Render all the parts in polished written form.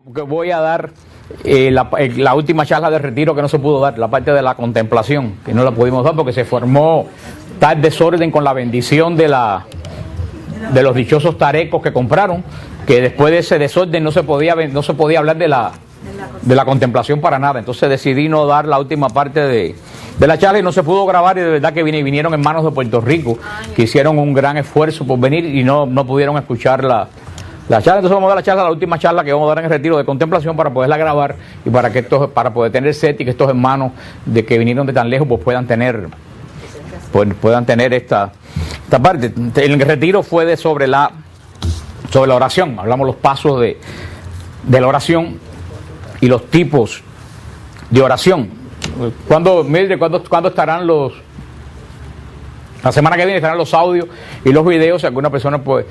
Que voy a dar la última charla de retiro que no se pudo dar, la parte de la contemplación, que no la pudimos dar porque se formó tal desorden con la bendición de los dichosos tarecos que compraron, que después de ese desorden no se podía hablar de la contemplación para nada. Entonces decidí no dar la última parte de la charla y no se pudo grabar, y de verdad que vinieron hermanos de Puerto Rico que hicieron un gran esfuerzo por venir y no pudieron escuchar la charla. Entonces vamos a dar la charla, la última charla que vamos a dar en el retiro de contemplación, para poderla grabar y para poder tener set y que estos hermanos de que vinieron de tan lejos pues puedan tener esta parte. El retiro fue sobre la oración. Hablamos los pasos de la oración y los tipos de oración. ¿Cuándo estarán la semana que viene estarán los audios y los videos? Si alguna persona pues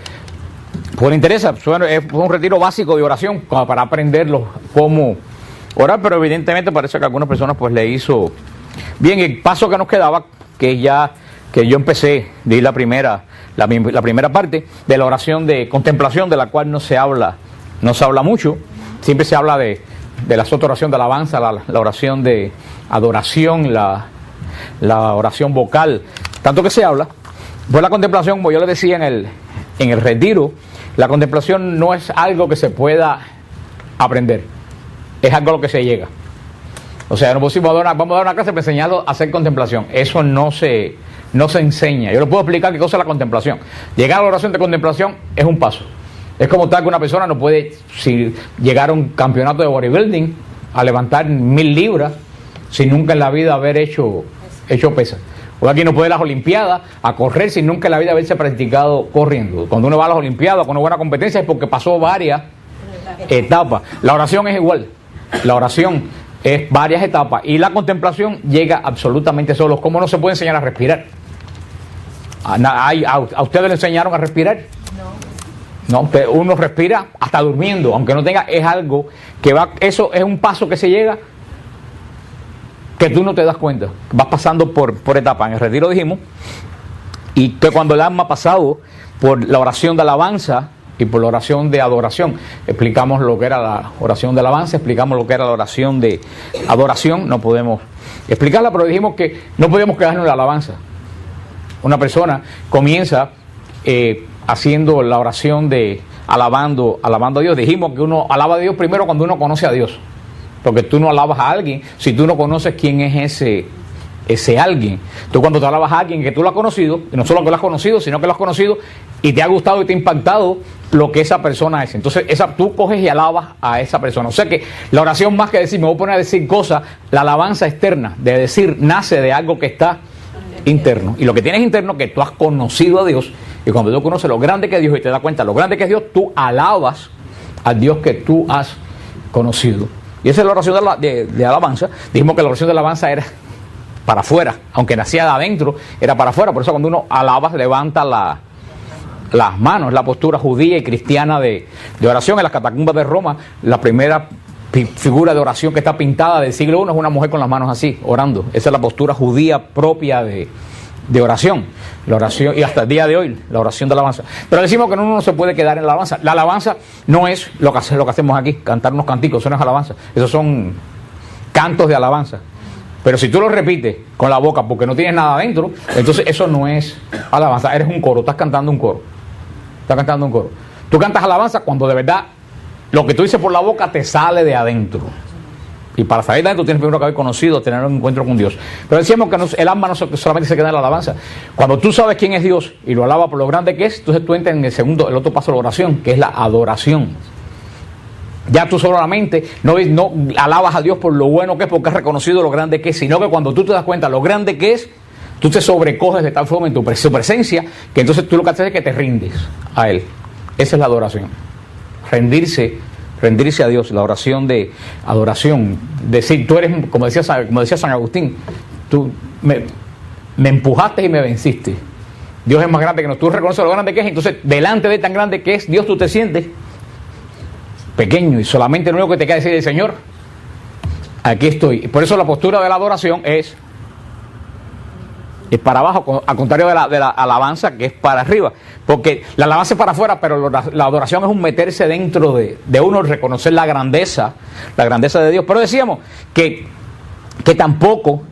le interesa, fue un retiro básico de oración para aprenderlo cómo orar, pero evidentemente parece que a algunas personas pues le hizo bien. El paso que nos quedaba, que yo empecé de ir la primera parte de la oración de contemplación, de la cual no se habla mucho. Siempre se habla de la sota oración de alabanza, la oración de adoración, la oración vocal, tanto que se habla. Pues la contemplación, como yo le decía en el retiro, la contemplación no es algo que se pueda aprender, es algo a lo que se llega. O sea, no vamos a dar una clase para enseñarlo a hacer contemplación. Eso no se enseña. Yo le puedo explicar qué cosa es la contemplación. Llegar a la oración de contemplación es un paso. Es como tal que una persona no puede llegar a un campeonato de bodybuilding a levantar 1000 libras sin nunca en la vida haber hecho pesas. O aquí no puede ir a las Olimpiadas a correr sin nunca en la vida haberse practicado corriendo. Cuando uno va a las Olimpiadas con una buena competencia es porque pasó varias etapas. La oración es igual. La oración es varias etapas y la contemplación llega absolutamente solo. ¿Cómo no se puede enseñar a respirar? ¿A ustedes le enseñaron a respirar? No, uno respira hasta durmiendo, aunque no tenga, es algo que va, eso es un paso que se llega que tú no te das cuenta, vas pasando por etapas. En el retiro dijimos, y que cuando el alma ha pasado por la oración de alabanza y por la oración de adoración, explicamos lo que era la oración de alabanza, explicamos lo que era la oración de adoración, no podemos explicarla, pero dijimos que no podemos quedarnos en la alabanza. Una persona comienza haciendo la oración de alabando a Dios. Dijimos que uno alaba a Dios primero cuando uno conoce a Dios, porque tú no alabas a alguien si tú no conoces quién es ese alguien. Tú cuando te alabas a alguien que tú lo has conocido, y no solo que lo has conocido, sino que lo has conocido y te ha gustado y te ha impactado lo que esa persona es. Entonces tú coges y alabas a esa persona. O sea que la oración, más que decir me voy a poner a decir cosas, la alabanza externa de decir nace de algo que está interno. Y lo que tienes interno, que tú has conocido a Dios, y cuando tú conoces lo grande que es Dios y te das cuenta lo grande que es Dios, tú alabas al Dios que tú has conocido. Y esa es la oración de alabanza. Dijimos que la oración de alabanza era para afuera, aunque nacía de adentro, era para afuera. Por eso cuando uno alaba, levanta las manos. La postura judía y cristiana de oración. En las catacumbas de Roma, la primera figura de oración que está pintada del siglo I es una mujer con las manos así, orando. Esa es la postura judía propia de oración. La oración, y hasta el día de hoy, la oración de alabanza. Pero decimos que uno no se puede quedar en la alabanza. La alabanza no es lo que hacemos aquí, cantar unos canticos, eso no es alabanza. Esos son cantos de alabanza. Pero si tú lo repites con la boca porque no tienes nada adentro, entonces eso no es alabanza. Eres un coro, estás cantando un coro. Tú cantas alabanza cuando de verdad lo que tú dices por la boca te sale de adentro. Y para salir de adentro tienes primero que haber conocido, tener un encuentro con Dios. Pero decíamos que el alma no solamente se queda en la alabanza. Cuando tú sabes quién es Dios y lo alabas por lo grande que es, entonces tú entras en el otro paso de la oración, que es la adoración. Ya tú solamente no alabas a Dios por lo bueno que es, porque has reconocido lo grande que es, sino que cuando tú te das cuenta lo grande que es, tú te sobrecoges de tal forma en su presencia, que entonces tú lo que haces es que te rindes a Él. Esa es la adoración. Rendirse a Dios, la oración de adoración. Decir, tú eres, como decía San Agustín, tú me empujaste y me venciste. Dios es más grande que nosotros. Tú reconoces lo grande que es, entonces delante de tan grande que es Dios, tú te sientes pequeño y solamente lo único que te queda decir es: Señor, aquí estoy. Por eso la postura de la adoración es es para abajo, al contrario de la alabanza que es para arriba, porque la alabanza es para afuera, pero la adoración es un meterse dentro de uno, reconocer la grandeza de Dios. Pero decíamos que tampoco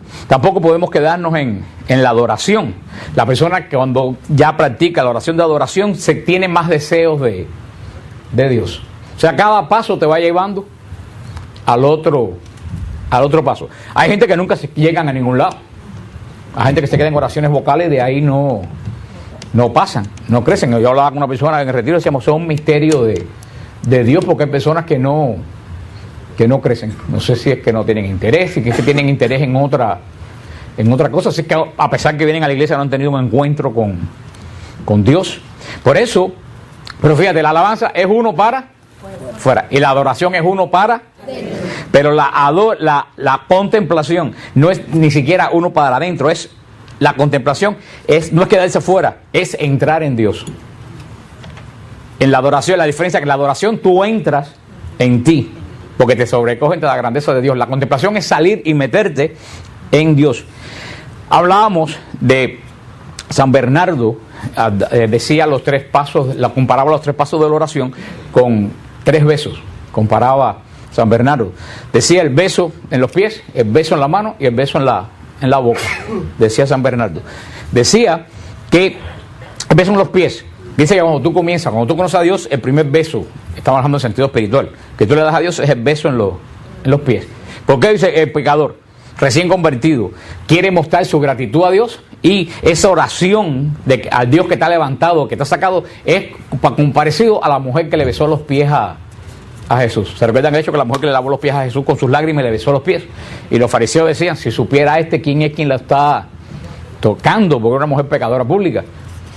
podemos quedarnos en la adoración. La persona que cuando ya practica la oración de adoración se tiene más deseos de Dios. O sea, cada paso te va llevando al otro paso. Hay gente que nunca se llegan a ningún lado. Hay gente que se queda en oraciones vocales y de ahí no pasan, no crecen. Yo hablaba con una persona en el retiro y decíamos, son un misterio de Dios, porque hay personas que no crecen. No sé si es que no tienen interés, si es que tienen interés en otra cosa. Así que a pesar que vienen a la iglesia no han tenido un encuentro con Dios. Por eso, pero fíjate, la alabanza es uno para fuera y la adoración es uno para dentro. Pero la contemplación no es ni siquiera uno para adentro, es la contemplación, no es quedarse fuera, es entrar en Dios. En la adoración, la diferencia es que en la adoración tú entras en ti, porque te sobrecoge entre la grandeza de Dios. La contemplación es salir y meterte en Dios. Hablábamos de San Bernardo, decía los 3 pasos, comparaba los 3 pasos de la oración con 3 besos, comparaba San Bernardo. Decía el beso en los pies, el beso en la mano y el beso en la boca, decía San Bernardo. Decía que el beso en los pies, dice que cuando tú conoces a Dios, el primer beso, estamos hablando en sentido espiritual, que tú le das a Dios es el beso en los pies. ¿Por qué dice el pecador recién convertido quiere mostrar su gratitud a Dios? Y esa oración al Dios que te ha levantado, que te ha sacado, es parecido a la mujer que le besó los pies a Jesús. ¿Se recuerdan el hecho que la mujer que le lavó los pies a Jesús con sus lágrimas y le besó los pies? Y los fariseos decían, si supiera quién es quien la está tocando, porque era una mujer pecadora pública.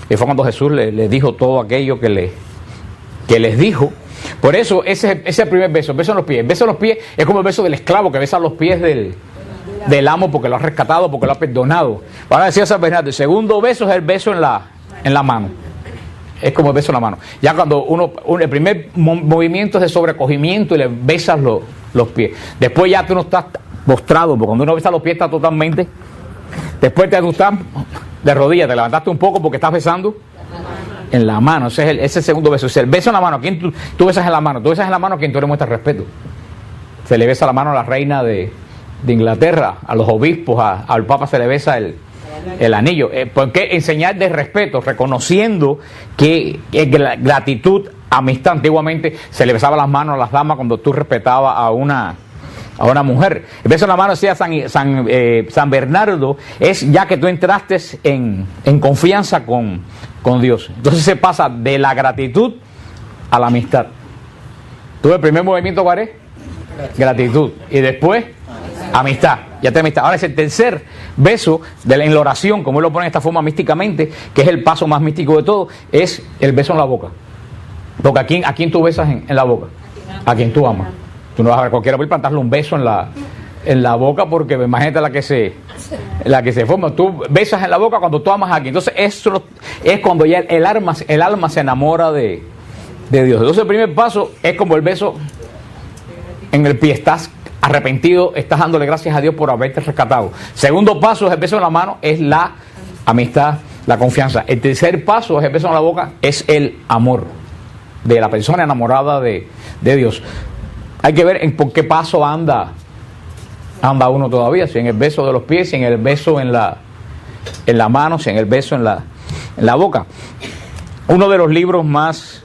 Y fue cuando Jesús le dijo todo aquello que les dijo. Por eso ese es el primer beso, el beso en los pies. El beso en los pies es como el beso del esclavo que besa los pies del amo porque lo ha rescatado, porque lo ha perdonado. Ahora decía San Bernardo, el segundo beso es el beso en la mano. Es como el beso en la mano. Ya cuando el primer movimiento es de sobrecogimiento y le besas los pies. Después ya tú no estás postrado, porque cuando uno besa los pies está totalmente. Después tú estás de rodillas, te levantaste un poco porque estás besando en la mano. Ese es el segundo beso. Es el beso en la mano. ¿A quién tú besas en la mano? Tú besas en la mano a quien tú le muestras respeto. Se le besa la mano a la reina de Inglaterra, a los obispos, al Papa se le besa el anillo. ¿Por qué? Enseñar de respeto, reconociendo que gratitud, amistad. Antiguamente se le besaba las manos a las damas cuando tú respetabas a una mujer. El beso en la mano, decía San Bernardo, es ya que tú entraste en confianza con Dios. Entonces se pasa de la gratitud a la amistad. ¿Tú el primer movimiento cuál es? Gratitud. Y después amistad, ya te amistad. Ahora es el tercer beso en la oración, como él lo pone de esta forma místicamente, que es el paso más místico de todo, es el beso en la boca. Porque ¿a quién tú besas en la boca? A quien tú amas. Tú no vas a ver cualquiera por plantarle un beso en la boca, porque imagínate la que se forma. Tú besas en la boca cuando tú amas a alguien. Entonces eso es cuando ya el alma se enamora de Dios. Entonces el primer paso es como el beso en el pie. Estás arrepentido, estás dándole gracias a Dios por haberte rescatado. Segundo paso es el beso en la mano, es la amistad, la confianza. El tercer paso es el beso en la boca, es el amor de la persona enamorada de Dios. Hay que ver en por qué paso anda uno todavía, si en el beso de los pies, si en el beso en la mano, si en el beso en la boca. Uno de los libros más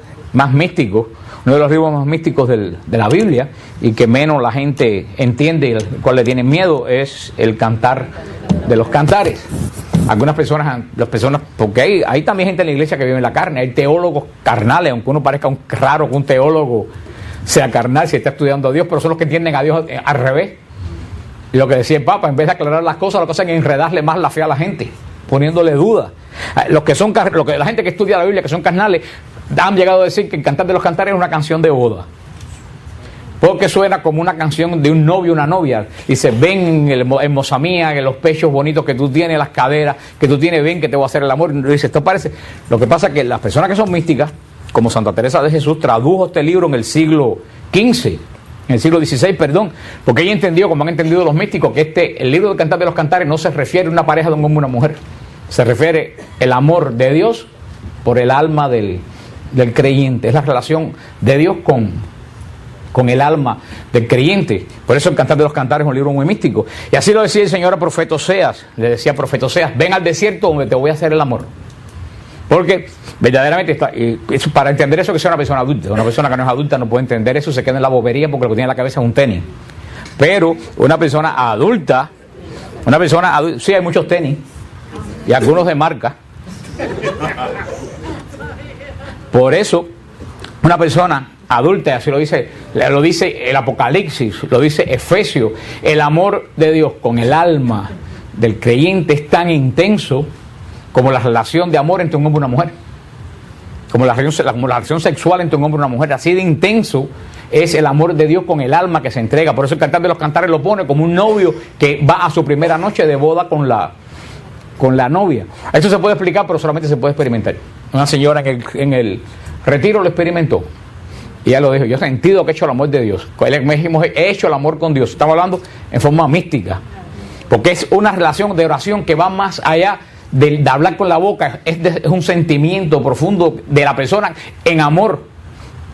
místicos, uno de los libros más místicos de la Biblia, y que menos la gente entiende y al cual le tienen miedo, es el Cantar de los Cantares. Algunas personas, porque hay también gente en la iglesia que vive en la carne, hay teólogos carnales, aunque uno parezca raro que un teólogo sea carnal si está estudiando a Dios, pero son los que entienden a Dios al revés. Y lo que decía el Papa, en vez de aclarar las cosas, lo que hacen es enredarle más la fe a la gente, poniéndole dudas. La gente que estudia la Biblia, que son carnales, han llegado a decir que el Cantar de los Cantares es una canción de boda, porque suena como una canción de un novio y una novia. Dice, ven hermosa mía, que los pechos bonitos que tú tienes, las caderas que tú tienes, ven que te voy a hacer el amor. Y dice, esto parece. Lo que pasa es que las personas que son místicas, como Santa Teresa de Jesús, tradujo este libro en el siglo XV, en el siglo XVI, perdón, porque ella entendió, como han entendido los místicos, que el libro del Cantar de los Cantares no se refiere a una pareja de un hombre y una mujer, se refiere el amor de Dios por el alma del creyente. Es la relación de Dios con el alma del creyente. Por eso el Cantar de los Cantares es un libro muy místico. Y así lo decía el Señor a profeta Oseas. Le decía a profeta Oseas: ven al desierto donde te voy a hacer el amor. Porque verdaderamente para entender eso, que sea una persona adulta. Una persona que no es adulta no puede entender eso, se queda en la bobería porque lo que tiene en la cabeza es un tenis. Pero una persona adulta, sí, hay muchos tenis y algunos de marca. Por eso una persona adulta, así lo dice el Apocalipsis, lo dice Efesios, el amor de Dios con el alma del creyente es tan intenso como la relación de amor entre un hombre y una mujer, como la relación sexual entre un hombre y una mujer. Así de intenso es el amor de Dios con el alma que se entrega. Por eso el Cantar de los Cantares lo pone como un novio que va a su primera noche de boda con la novia. Eso se puede explicar, pero solamente se puede experimentar. Una señora en el retiro lo experimentó y ella lo dijo: yo he sentido que he hecho el amor de Dios. He hecho el amor con Dios. Estamos hablando en forma mística, porque es una relación de oración que va más allá de hablar con la boca. Es un sentimiento profundo de la persona en amor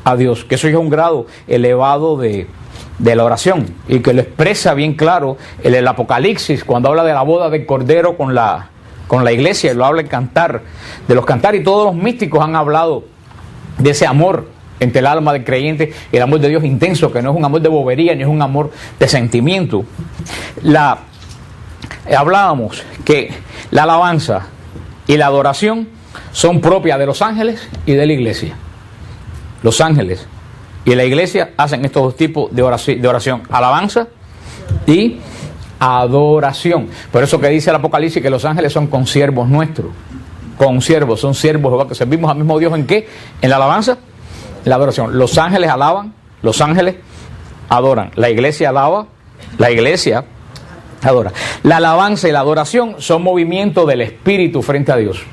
a Dios, que eso es un grado elevado de la oración, y que lo expresa bien claro el Apocalipsis cuando habla de la boda del Cordero con la iglesia, y lo habla en Cantar de los Cantares, y todos los místicos han hablado de ese amor entre el alma del creyente, el amor de Dios intenso, que no es un amor de bobería, ni es un amor de sentimiento. Hablábamos que la alabanza y la adoración son propias de los ángeles y de la iglesia. Los ángeles y la iglesia hacen estos dos tipos de oración: alabanza y adoración. Por eso que dice el Apocalipsis que los ángeles son consiervos nuestros. Consiervos, son siervos que servimos al mismo Dios. ¿En qué? En la alabanza, en la adoración. Los ángeles alaban, los ángeles adoran. La iglesia alaba, la iglesia adora. La alabanza y la adoración son movimientos del Espíritu frente a Dios.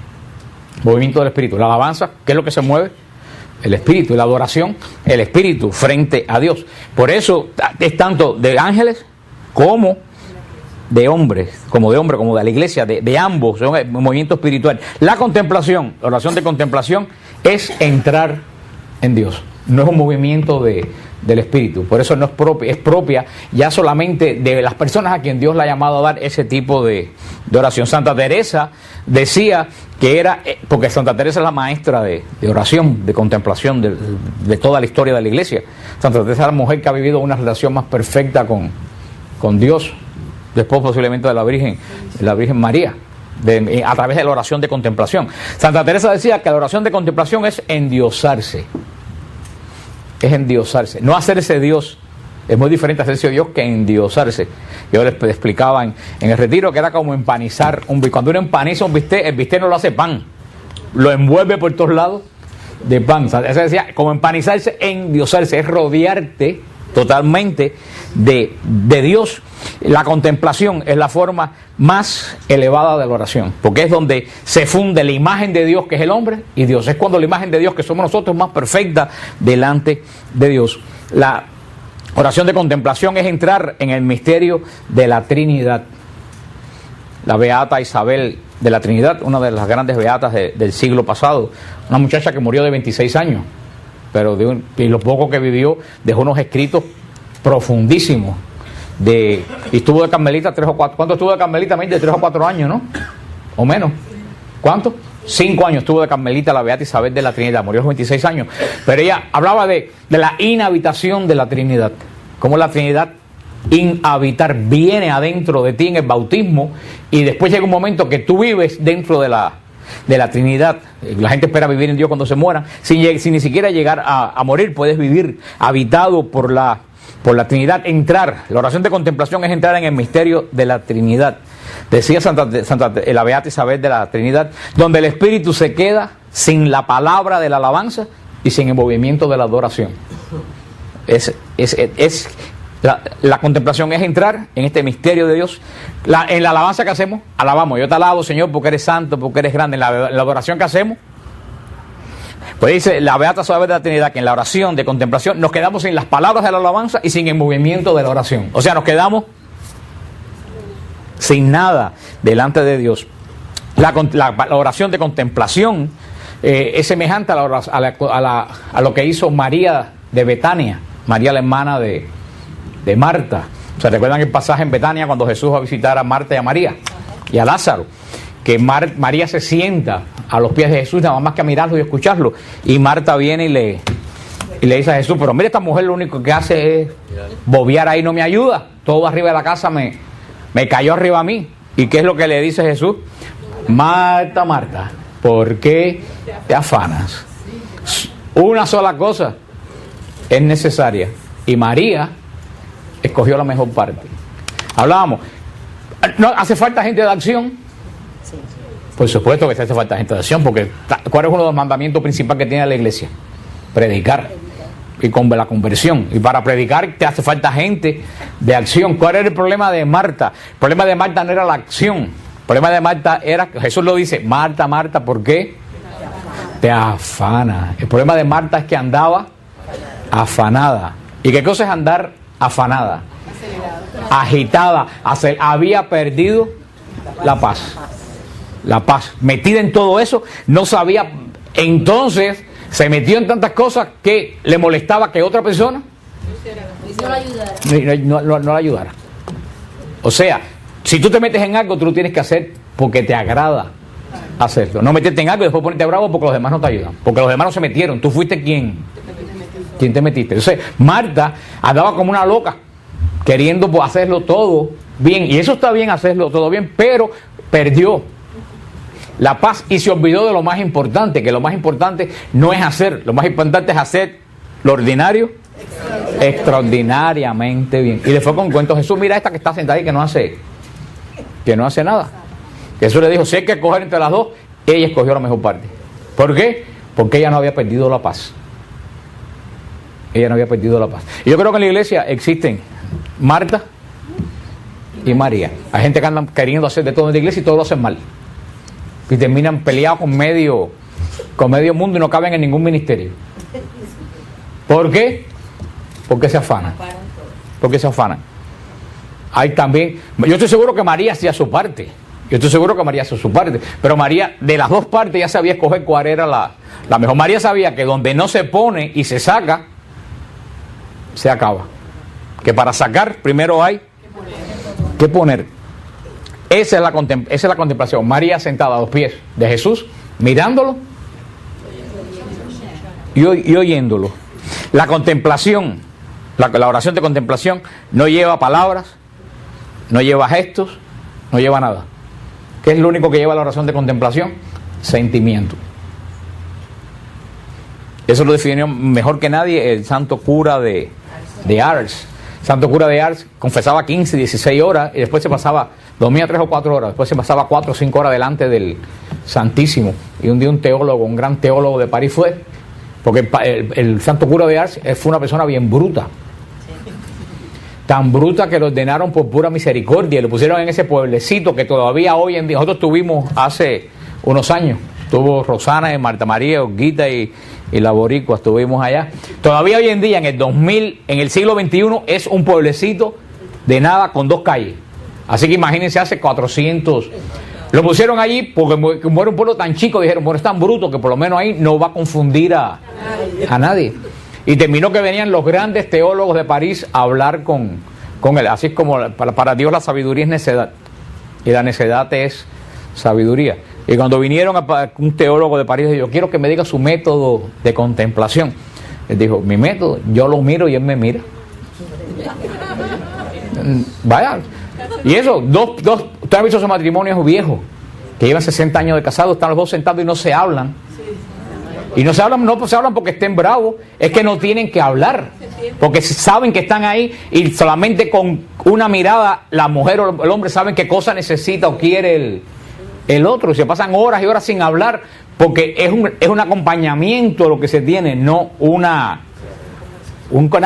Movimiento del Espíritu. La alabanza, ¿qué es lo que se mueve? El Espíritu. Y la adoración, el Espíritu frente a Dios. Por eso es tanto de ángeles como de hombres, como de la iglesia, de ambos, son un movimiento espiritual. La contemplación, la oración de contemplación, es entrar en Dios. No es un movimiento del Espíritu. Por eso no es propia ya solamente de las personas a quien Dios le ha llamado a dar ese tipo de oración. Santa Teresa decía que era, porque Santa Teresa es la maestra de oración, de contemplación de toda la historia de la iglesia. Santa Teresa es la mujer que ha vivido una relación más perfecta con Dios, después posiblemente de la Virgen María, a través de la oración de contemplación. Santa Teresa decía que la oración de contemplación es endiosarse. Es endiosarse, no hacerse Dios. Es muy diferente hacerse Dios que endiosarse. Yo les explicaba en el retiro que era como empanizar un bistec. Cuando uno empaniza un bistec, el bistec no lo hace pan, lo envuelve por todos lados de pan. Eso decía, como empanizarse, endiosarse, es rodearte totalmente de Dios. La contemplación es la forma más elevada de la oración, porque es donde se funde la imagen de Dios, que es el hombre, y Dios. Es cuando la imagen de Dios, que somos nosotros, es más perfecta delante de Dios. La oración de contemplación es entrar en el misterio de la Trinidad. La beata Isabel de la Trinidad, una de las grandes beatas del siglo pasado, una muchacha que murió de 26 años, pero y lo poco que vivió dejó unos escritos profundísimos. Y estuvo de Carmelita 3 o 4. ¿Cuánto estuvo de Carmelita? De 3 o 4 años, ¿no? O menos. ¿Cuánto? 5 años estuvo de Carmelita la beata Isabel de la Trinidad. Murió a los 26 años. Pero ella hablaba de la inhabitación de la Trinidad. Cómo la Trinidad, inhabitar, viene adentro de ti en el bautismo, y después llega un momento que tú vives dentro de la Trinidad. La gente espera vivir en Dios cuando se muera. Sin ni siquiera llegar a morir, puedes vivir habitado por la Trinidad. Entrar, la oración de contemplación es entrar en el misterio de la Trinidad. Decía la beata Isabel de la Trinidad, donde el Espíritu se queda sin la palabra de la alabanza y sin el movimiento de la adoración. La contemplación es entrar en este misterio de Dios. En la alabanza que hacemos, alabamos: yo te alabo, Señor, porque eres santo, porque eres grande. En la adoración que hacemos, pues dice la beata Isabel de la Trinidad que en la oración de contemplación nos quedamos sin las palabras de la alabanza y sin el movimiento de la oración. O sea, nos quedamos sin nada delante de Dios. La oración de contemplación es semejante a lo que hizo María de Betania, María la hermana de Marta. ¿Se recuerdan el pasaje en Betania cuando Jesús va a visitar a Marta y a María y a Lázaro? Que María se sienta a los pies de Jesús nada más que a mirarlo y escucharlo. Y Marta viene y le dice a Jesús, pero mira, esta mujer lo único que hace es bobear ahí, no me ayuda. Todo arriba de la casa me cayó arriba a mí. ¿Y qué es lo que le dice Jesús? Marta, Marta, ¿por qué te afanas? Una sola cosa es necesaria. Y María escogió la mejor parte. Hablábamos, ¿no hace falta gente de acción? Por supuesto que hace falta gente de acción, porque ¿cuál es uno de los mandamientos principales que tiene la iglesia? Predicar. Y con la conversión. Y para predicar te hace falta gente de acción. ¿Cuál era el problema de Marta? El problema de Marta no era la acción. El problema de Marta era, Jesús lo dice, Marta, Marta, ¿por qué te afana? El problema de Marta es que andaba afanada. ¿Y qué cosa es andar afanada? Agitada. Había perdido la paz. La paz. Metida en todo eso, no sabía. Entonces se metió en tantas cosas que le molestaba que otra persona no la ayudara. O sea, si tú te metes en algo, tú lo tienes que hacer porque te agrada hacerlo. No meterte en algo y después ponerte bravo porque los demás no te ayudan. Porque los demás no se metieron. Tú fuiste quien te metiste. Entonces, Marta andaba como una loca, queriendo pues, hacerlo todo bien. Y eso está bien, hacerlo todo bien, pero perdió la paz y se olvidó de lo más importante, que lo más importante no es hacer, lo más importante es hacer lo ordinario extraordinariamente bien. Y le fue con cuento Jesús, mira esta que está sentada ahí que no hace nada. Jesús le dijo, si hay que escoger entre las dos, ella escogió la mejor parte. ¿Por qué? Porque ella no había perdido la paz. Ella no había perdido la paz. Y yo creo que en la iglesia existen Marta y María. Hay gente que andan queriendo hacer de todo en la iglesia y todo lo hacen mal. Y terminan peleados con medio mundo y no caben en ningún ministerio. ¿Por qué? Porque se afanan. Porque se afanan. Hay también, yo estoy seguro que María hacía su parte. Pero María, de las dos partes, ya sabía escoger cuál era la mejor. María sabía que donde no se pone y se saca, se acaba. Que para sacar, primero hay que poner. Esa es la contemplación. María sentada a los pies de Jesús, mirándolo y oyéndolo. La contemplación, la oración de contemplación no lleva palabras, no lleva gestos, no lleva nada. ¿Qué es lo único que lleva la oración de contemplación? Sentimiento. Eso lo definió mejor que nadie el santo cura de Ars. Santo cura de Ars confesaba 15, 16 horas y después dormía 3 o 4 horas, después se pasaba 4 o 5 horas delante del Santísimo. Y un día un gran teólogo de París fue, porque el santo cura de Ars fue una persona bien bruta. Tan bruta que lo ordenaron por pura misericordia y lo pusieron en ese pueblecito que todavía hoy en día, nosotros tuvimos hace unos años, estuvo Rosana y Marta María, Olguita y la Boricua, estuvimos allá. Todavía hoy en día, en el 2000, en el siglo XXI, es un pueblecito de nada con 2 calles. Así que imagínense, hace 400. Lo pusieron allí porque como era un pueblo tan chico, dijeron, bueno, es tan bruto que por lo menos ahí no va a confundir a nadie. Y terminó que venían los grandes teólogos de París a hablar con él. Así es como para Dios la sabiduría es necedad. Y la necedad es sabiduría. Y cuando vinieron un teólogo de París, dijo, yo quiero que me diga su método de contemplación. Él dijo, mi método, yo lo miro y él me mira. Vaya. Y eso, ustedes han visto esos matrimonios viejos, que llevan 60 años de casados, están los dos sentados y no se hablan. Y no se hablan porque estén bravos, es que no tienen que hablar. Porque saben que están ahí y solamente con una mirada, la mujer o el hombre saben qué cosa necesita o quiere el otro. Y se pasan horas y horas sin hablar, porque es un acompañamiento lo que se tiene, no una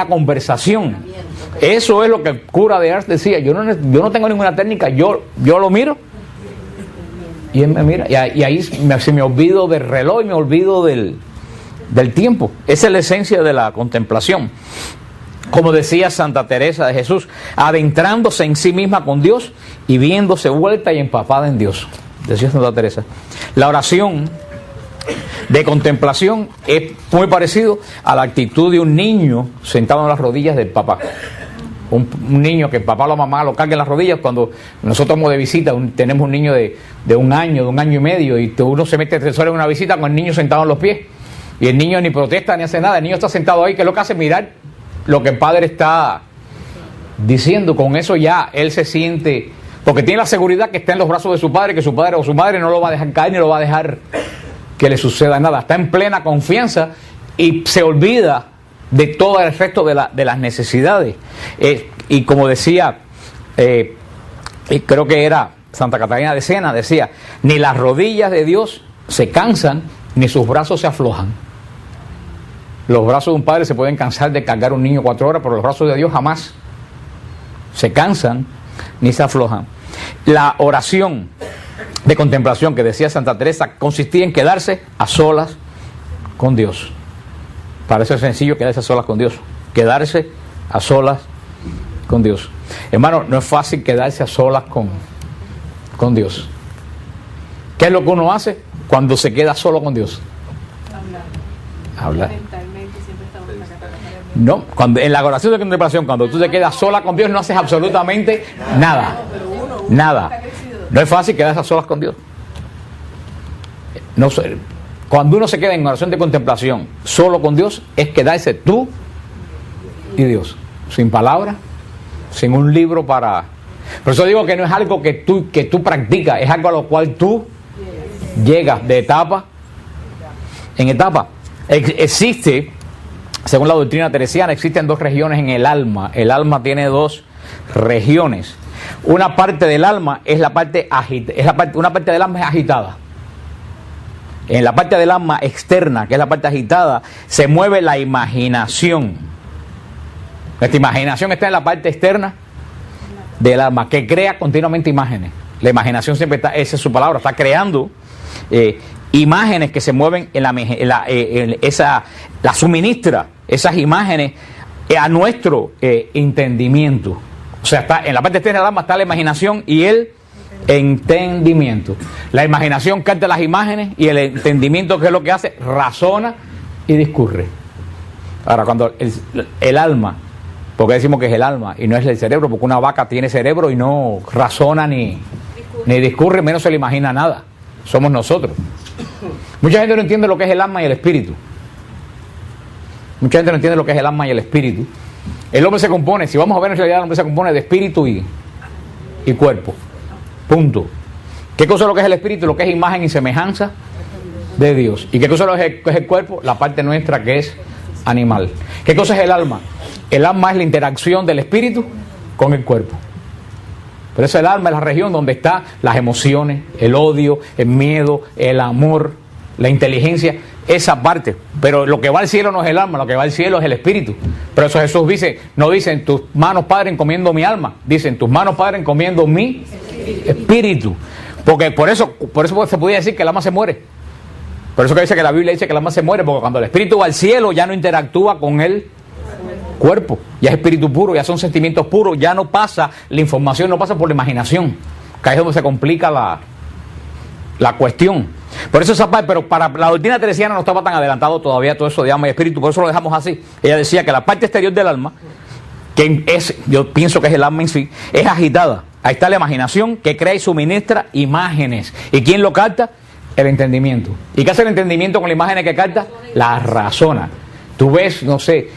conversación. Eso es lo que el cura de Ars decía. Yo no tengo ninguna técnica, yo lo miro y él me mira. Y ahí se me olvido del reloj y me olvido del tiempo. Esa es la esencia de la contemplación. Como decía Santa Teresa de Jesús, adentrándose en sí misma con Dios y viéndose vuelta y empapada en Dios. decía Santa Teresa. La oración de contemplación es muy parecido a la actitud de un niño sentado en las rodillas del papá. Un niño que el papá o la mamá lo carga en las rodillas. Cuando nosotros vamos de visita, tenemos un niño de 1 año, de 1 año y medio, y uno se mete 3 horas en una visita con el niño sentado en los pies, y el niño ni protesta ni hace nada. El niño está sentado ahí, que es lo que hace, mirar lo que el padre está diciendo. Con eso ya él se siente, porque tiene la seguridad que está en los brazos de su padre, que su padre o su madre no lo va a dejar caer ni lo va a dejar que le suceda nada. Está en plena confianza y se olvida de todo el resto de las necesidades. Y como decía, creo que era Santa Catalina de Siena, decía, ni las rodillas de Dios se cansan, ni sus brazos se aflojan. Los brazos de un padre se pueden cansar de cargar a un niño 4 horas, pero los brazos de Dios jamás se cansan ni se aflojan. La oración de contemplación que decía Santa Teresa consistía en quedarse a solas con Dios. Parece sencillo quedarse a solas con Dios. Quedarse a solas con Dios. Hermano, no es fácil quedarse a solas con Dios. ¿Qué es lo que uno hace cuando se queda solo con Dios? Hablar. No, en la oración de contemplación, cuando tú te quedas sola con Dios, no haces absolutamente nada. Nada. No es fácil quedarse a solas con Dios. No sé. Cuando uno se queda en oración de contemplación solo con Dios, es quedarse tú y Dios, sin palabras, sin un libro para... Por eso digo que no es algo que tú practicas, es algo a lo cual tú llegas de etapa en etapa. Existe, según la doctrina teresiana, existen 2 regiones en el alma. El alma tiene 2 regiones. Una parte del alma es la parte una parte del alma es agitada. En la parte del alma externa, que es la parte agitada, se mueve la imaginación. Nuestra imaginación está en la parte externa del alma, que crea continuamente imágenes. La imaginación siempre está, esa es su palabra, está creando imágenes que se mueven la suministra esas imágenes a nuestro entendimiento. O sea, está en la parte externa del alma está la imaginación y el entendimiento. La imaginación capta las imágenes y el entendimiento, ¿qué es lo que hace? Razona y discurre. Ahora, cuando el alma, porque decimos que es el alma y no es el cerebro, porque una vaca tiene cerebro y no razona ni discurre, menos se le imagina nada. Somos nosotros. Mucha gente no entiende lo que es el alma y el espíritu. Mucha gente no entiende lo que es el alma y el espíritu. El hombre se compone, si vamos a ver en realidad, el hombre se compone de espíritu y cuerpo. Punto. ¿Qué cosa es lo que es el espíritu? Lo que es imagen y semejanza de Dios. ¿Y qué cosa es el cuerpo? La parte nuestra que es animal. ¿Qué cosa es el alma? El alma es la interacción del espíritu con el cuerpo. Por eso el alma es la región donde están las emociones, el odio, el miedo, el amor, la inteligencia, esa parte. Pero lo que va al cielo no es el alma, lo que va al cielo es el espíritu. Pero eso Jesús dice, no dice en tus manos, Padre, encomiendo mi alma. Dice en tus manos, Padre, encomiendo mi espíritu. Porque por eso se podía decir que el alma se muere. Por eso que dice que la Biblia dice que el alma se muere, porque cuando el espíritu va al cielo ya no interactúa con el cuerpo, ya es espíritu puro, ya son sentimientos puros, ya no pasa, la información no pasa por la imaginación, que ahí es donde se complica la cuestión. Por eso esa parte, pero para la doctrina teresiana no estaba tan adelantado todavía todo eso de alma y espíritu, por eso lo dejamos así. Ella decía que la parte exterior del alma, que es, yo pienso que es el alma en sí, es agitada. Ahí está la imaginación que crea y suministra imágenes. ¿Y quién lo capta? El entendimiento. ¿Y qué hace el entendimiento con las imágenes que capta? La razona. Tú ves, no sé,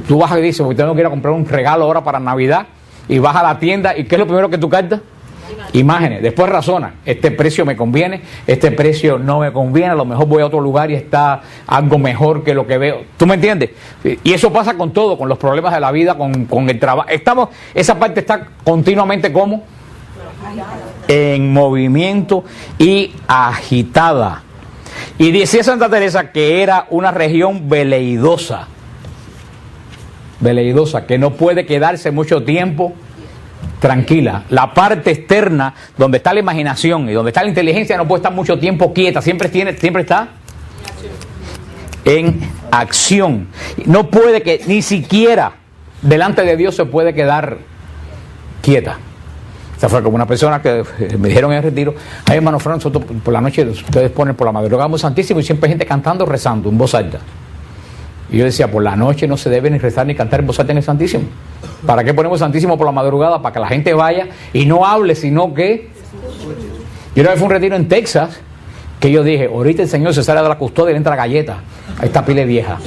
tú vas y dices, porque tengo que ir a comprar un regalo ahora para Navidad, y vas a la tienda, ¿y qué es lo primero que tú captas? Imágenes. Después razona, este precio me conviene, este precio no me conviene, a lo mejor voy a otro lugar y está algo mejor que lo que veo. ¿Tú me entiendes? Y eso pasa con todo, con los problemas de la vida, con el trabajo. Esa parte está continuamente como en movimiento y agitada. Y decía Santa Teresa que era una región veleidosa, que no puede quedarse mucho tiempo tranquila. La parte externa, donde está la imaginación y donde está la inteligencia, no puede estar mucho tiempo quieta, siempre está en acción. No puede ni siquiera delante de Dios se puede quedar quieta. Esta fue como una persona que me dijeron en el retiro: ay, hermano Fran, nosotros por la noche ustedes ponen por la madrugada muy santísimo y siempre hay gente cantando, rezando en voz alta. Y yo decía, por la noche no se debe ni rezar ni cantar en voz alta en el Santísimo. ¿Para qué ponemos Santísimo por la madrugada? Para que la gente vaya y no hable, sino que... Y una vez fue un retiro en Texas, que yo dije, ahorita el Señor se sale de la custodia y le entra galleta a esta pile vieja.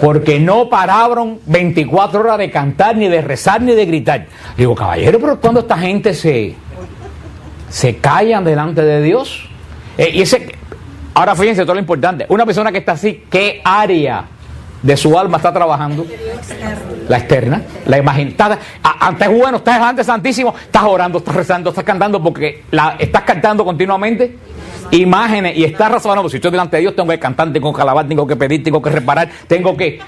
Porque no pararon 24 horas de cantar, ni de rezar, ni de gritar. Digo, caballero, pero cuando esta gente se callan delante de Dios. Ahora fíjense todo lo importante. Una persona que está así, ¿qué área de su alma está trabajando? La externa, la imaginada. Antes bueno, estás delante santísimo, estás orando, estás rezando, estás cantando, porque estás cantando continuamente imágenes y estás razonando. Pues si estoy delante de Dios, tengo que cantar, tengo que alabar, tengo que pedir, tengo que reparar, tengo que...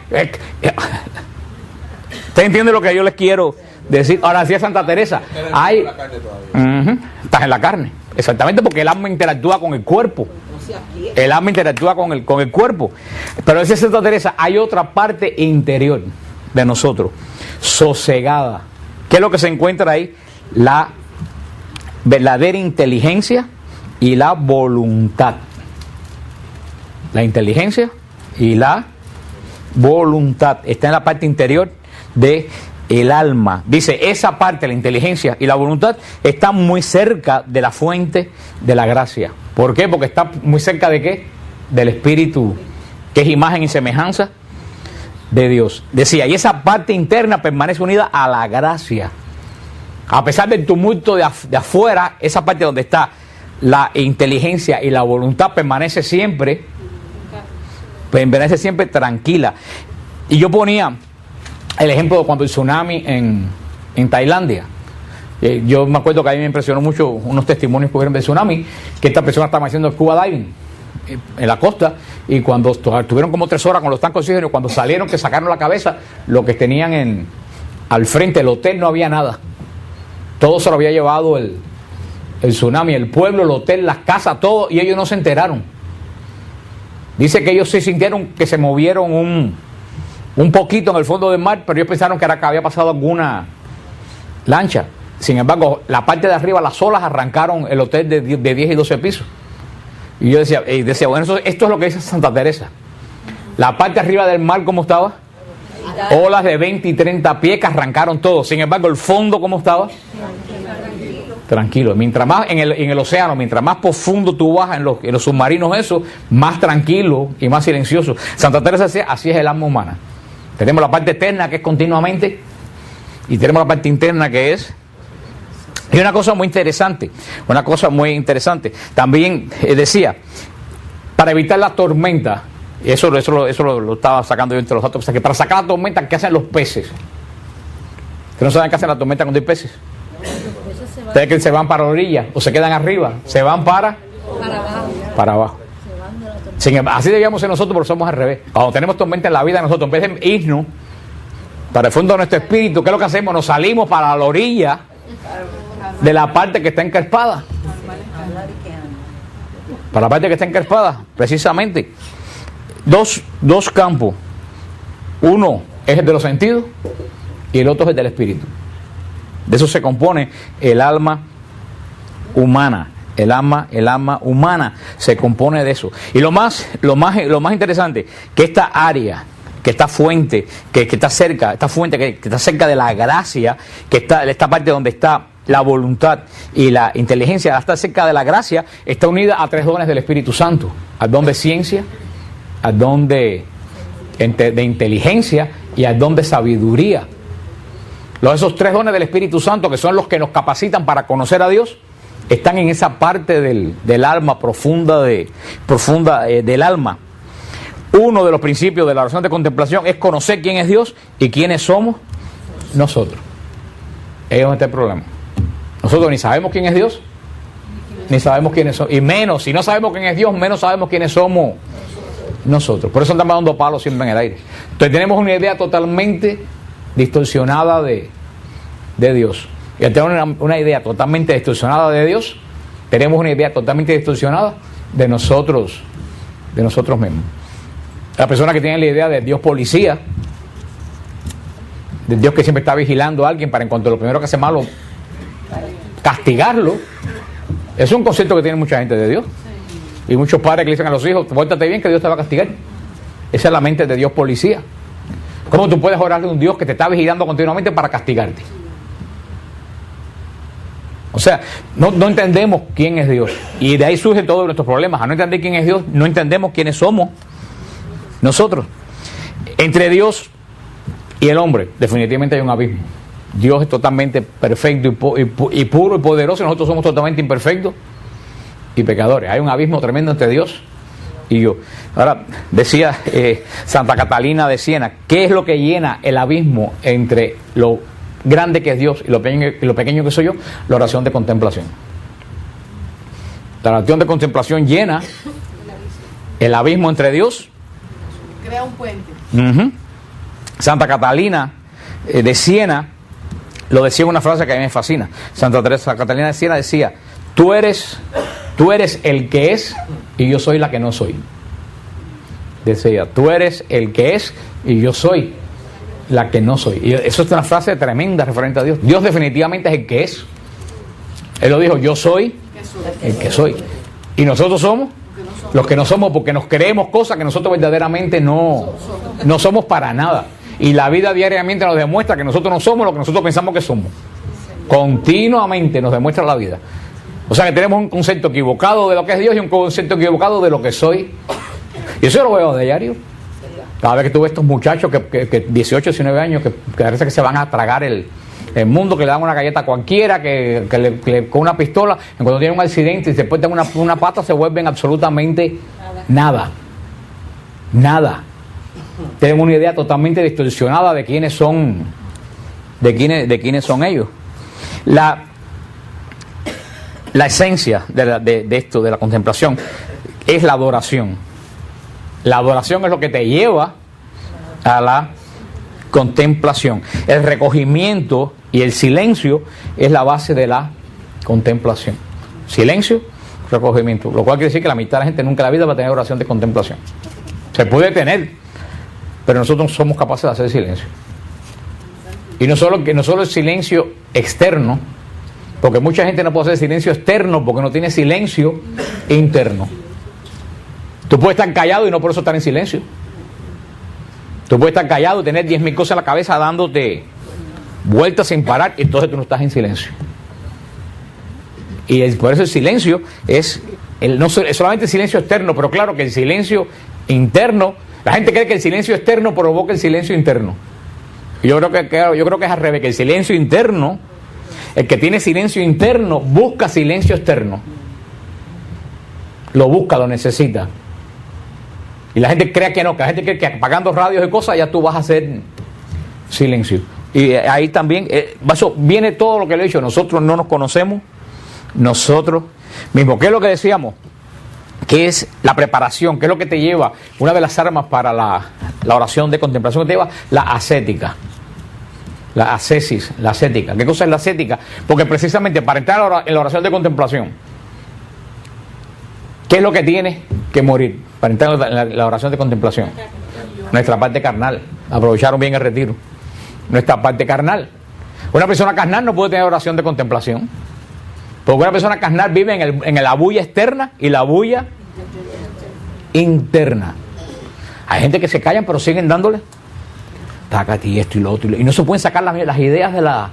¿Usted entiende lo que yo les quiero decir? Ahora, decía Santa Teresa, estás en la carne, exactamente, porque el alma interactúa con el cuerpo. El alma interactúa con el cuerpo. Pero decía Santa Teresa, hay otra parte interior de nosotros, sosegada. ¿Qué es lo que se encuentra ahí? La verdadera inteligencia y la voluntad. La inteligencia y la voluntad está en la parte interior de el alma. Dice, esa parte, la inteligencia y la voluntad, está muy cerca de la fuente de la gracia. ¿Por qué? Porque está muy cerca de ¿qué? Del Espíritu, que es imagen y semejanza de Dios. Decía, y esa parte interna permanece unida a la gracia. A pesar del tumulto de afuera, esa parte donde está la inteligencia y la voluntad permanece siempre tranquila. Y yo ponía el ejemplo de cuando el tsunami en Tailandia. Yo me acuerdo que a mí me impresionó mucho unos testimonios que hubieron del tsunami, que esta persona estaba haciendo scuba diving en la costa, y cuando estuvieron como 3 horas con los tanques de oxígeno, cuando salieron, que sacaron la cabeza, lo que tenían al frente del hotel no había nada. Todo se lo había llevado el tsunami, el pueblo, el hotel, las casas, todo, y ellos no se enteraron. Dice que ellos sí sintieron que se movieron un poquito en el fondo del mar, pero ellos pensaron que había pasado alguna lancha. Sin embargo, la parte de arriba, las olas arrancaron el hotel de 10 y 12 pisos. Y yo decía, bueno, esto es lo que dice Santa Teresa. La parte de arriba del mar, ¿cómo estaba? Olas de 20 y 30 pies que arrancaron todo. Sin embargo, el fondo, ¿cómo estaba? Tranquilo. Mientras más en el océano, mientras más profundo tú bajas en los submarinos, eso, más tranquilo y más silencioso. Santa Teresa decía, así es el alma humana. Tenemos la parte externa, que es continuamente, y tenemos la parte interna, que es... Y una cosa muy interesante, también decía, para evitar la tormenta, eso lo estaba sacando yo entre los datos, que para sacar la tormenta, ¿qué hacen los peces? ¿Ustedes no saben qué hacen la tormenta cuando hay peces? Ustedes que se van para la orilla, o se quedan arriba, se van para abajo. Así debíamos ser nosotros, porque somos al revés. Cuando tenemos tormenta en la vida, nosotros en vez de irnos para el fondo de nuestro espíritu, ¿qué es lo que hacemos? Nos salimos para la orilla de la parte que está encrespada. Para la parte que está encrespada, precisamente. Dos campos. Uno es el de los sentidos y el otro es el del espíritu. De eso se compone el alma humana. El alma humana se compone de eso. Y lo más interesante, que esta área, que esta fuente, que está cerca, esta fuente que está cerca de la gracia, que está esta parte donde está la voluntad y la inteligencia, está cerca de la gracia, está unida a 3 dones del Espíritu Santo: al don de ciencia, al don de inteligencia y al don de sabiduría. Esos 3 dones del Espíritu Santo, que son los que nos capacitan para conocer a Dios, están en esa parte del alma profunda del alma. Uno de los principios de la oración de contemplación es conocer quién es Dios y quiénes somos nosotros. Ahí es donde está el problema. Nosotros ni sabemos quién es Dios, ni sabemos quiénes somos, y menos, si no sabemos quién es Dios, menos sabemos quiénes somos nosotros. Por eso andamos dando palos siempre en el aire. Entonces tenemos una idea totalmente distorsionada de Dios. Y al tener una idea totalmente distorsionada de Dios, tenemos una idea totalmente distorsionada de nosotros mismos. La persona que tiene la idea de Dios policía, de Dios que siempre está vigilando a alguien para en cuanto lo primero que hace malo, castigarlo. Es un concepto que tiene mucha gente de Dios. Y muchos padres que le dicen a los hijos, pórtate bien que Dios te va a castigar. Esa es la mente de Dios policía. ¿Cómo tú puedes orarle a un Dios que te está vigilando continuamente para castigarte? O sea, no entendemos quién es Dios. Y de ahí surgen todos nuestros problemas. A no entender quién es Dios, no entendemos quiénes somos nosotros. Entre Dios y el hombre, definitivamente hay un abismo. Dios es totalmente perfecto y puro y poderoso, y nosotros somos totalmente imperfectos y pecadores. Hay un abismo tremendo entre Dios y yo. Ahora, decía Santa Catalina de Siena, ¿qué es lo que llena el abismo entre lo grande que es Dios y lo pequeño que soy yo? La oración de contemplación. La oración de contemplación llena el abismo entre Dios. Crea un puente. Santa Catalina de Siena lo decía en una frase que a mí me fascina. Santa Catalina de Siena decía, tú eres el que es y yo soy la que no soy. Decía, tú eres el que es y yo soy la que no soy. Y eso es una frase tremenda referente a Dios. Dios definitivamente es el que es. Él lo dijo, yo soy el que soy. Y nosotros somos los que no somos, porque nos creemos cosas que nosotros verdaderamente no somos para nada. Y la vida diariamente nos demuestra que nosotros no somos lo que nosotros pensamos que somos. Continuamente nos demuestra la vida. O sea que tenemos un concepto equivocado de lo que es Dios y un concepto equivocado de lo que soy. Y eso lo veo de diario. Cada vez que tú ves estos muchachos que 18, 19 años, que parece que se van a tragar el mundo, que le dan una galleta a cualquiera, con una pistola, cuando tienen un accidente y después dan una pata, se vuelven absolutamente nada. Nada. Tienen una idea totalmente distorsionada de quiénes son, de quiénes son ellos. La esencia de esto, de la contemplación, es la adoración. La adoración es lo que te lleva a la contemplación. El recogimiento y el silencio es la base de la contemplación. Silencio, recogimiento. Lo cual quiere decir que la mitad de la gente nunca en la vida va a tener oración de contemplación. Se puede tener, pero nosotros no somos capaces de hacer silencio. Y no solo el silencio externo, porque mucha gente no puede hacer silencio externo porque no tiene silencio interno. Tú puedes estar callado y no por eso estar en silencio. Tú puedes estar callado y tener 10.000 cosas en la cabeza dándote vueltas sin parar, y entonces tú no estás en silencio. Y por eso el silencio es solamente el silencio externo, pero claro que el silencio interno, la gente cree que el silencio externo provoca el silencio interno. Y yo creo que es al revés, que el silencio interno, el que tiene silencio interno busca silencio externo. Lo busca, lo necesita. Y la gente cree que no, que la gente cree que apagando radios y cosas ya tú vas a hacer silencio. Y ahí también, eso viene todo lo que le he dicho, nosotros no nos conocemos, nosotros mismos. ¿Qué es lo que decíamos? ¿Qué es la preparación? ¿Qué es lo que te lleva? Una de las armas para la oración de contemplación que te lleva, la ascética. La ascesis, la ascética. ¿Qué cosa es la ascética? Porque precisamente para entrar en la oración de contemplación, ¿qué es lo que tiene que morir para entrar en la oración de contemplación? Nuestra parte carnal. Aprovecharon bien el retiro. Nuestra parte carnal. Una persona carnal no puede tener oración de contemplación. Porque una persona carnal vive en la bulla externa y la bulla interna. Hay gente que se callan pero siguen dándole tácate y esto y lo otro. Y no se pueden sacar las ideas de la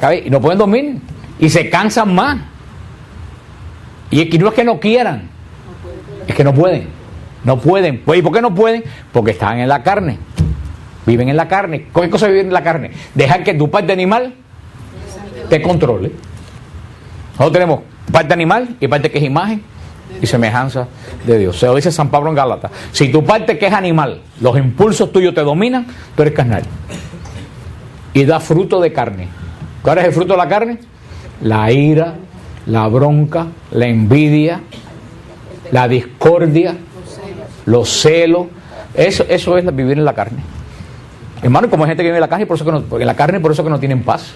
cabeza. Y no pueden dormir. Y se cansan más. Y no es que no quieran, es que no pueden. No pueden. Pues, ¿y por qué no pueden? Porque están en la carne. Viven en la carne. ¿Qué cosa es vivir en la carne? Dejar que tu parte animal te controle. Nosotros tenemos parte animal y parte que es imagen y semejanza de Dios. Se lo dice San Pablo en Gálatas. Si tu parte que es animal, los impulsos tuyos te dominan, tú eres carnal. Y da fruto de carne. ¿Cuál es el fruto de la carne? La ira, la bronca, la envidia, la discordia, los celos. Eso es vivir en la carne. Hermano, como hay gente que vive en la carne, por eso que no tienen paz.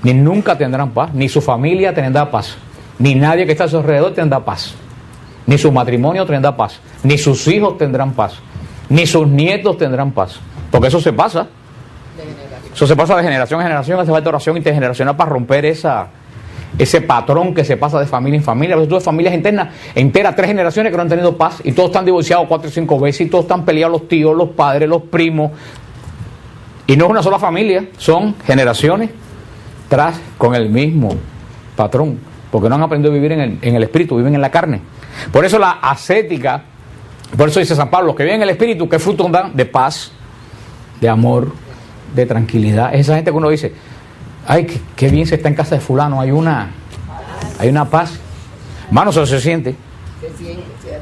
Ni nunca tendrán paz, ni su familia tendrá paz, ni nadie que está a su alrededor tendrá paz, ni su matrimonio tendrá paz, ni sus hijos tendrán paz, ni sus nietos tendrán paz. Porque eso se pasa. Eso se pasa de generación en generación, hace falta oración intergeneracional para romper esa ese patrón que se pasa de familia en familia. A veces tú ves familias enteras, 3 generaciones que no han tenido paz y todos están divorciados 4 o 5 veces y todos están peleados, los tíos, los padres, los primos. Y no es una sola familia, son generaciones tras con el mismo patrón, porque no han aprendido a vivir en el espíritu, viven en la carne. Por eso la ascética, por eso dice San Pablo, los que viven en el espíritu, ¿qué frutos dan? De paz, de amor, de tranquilidad. Es esa gente que uno dice, ay, qué bien se está en casa de fulano, hay una paz. Hermano, eso se siente.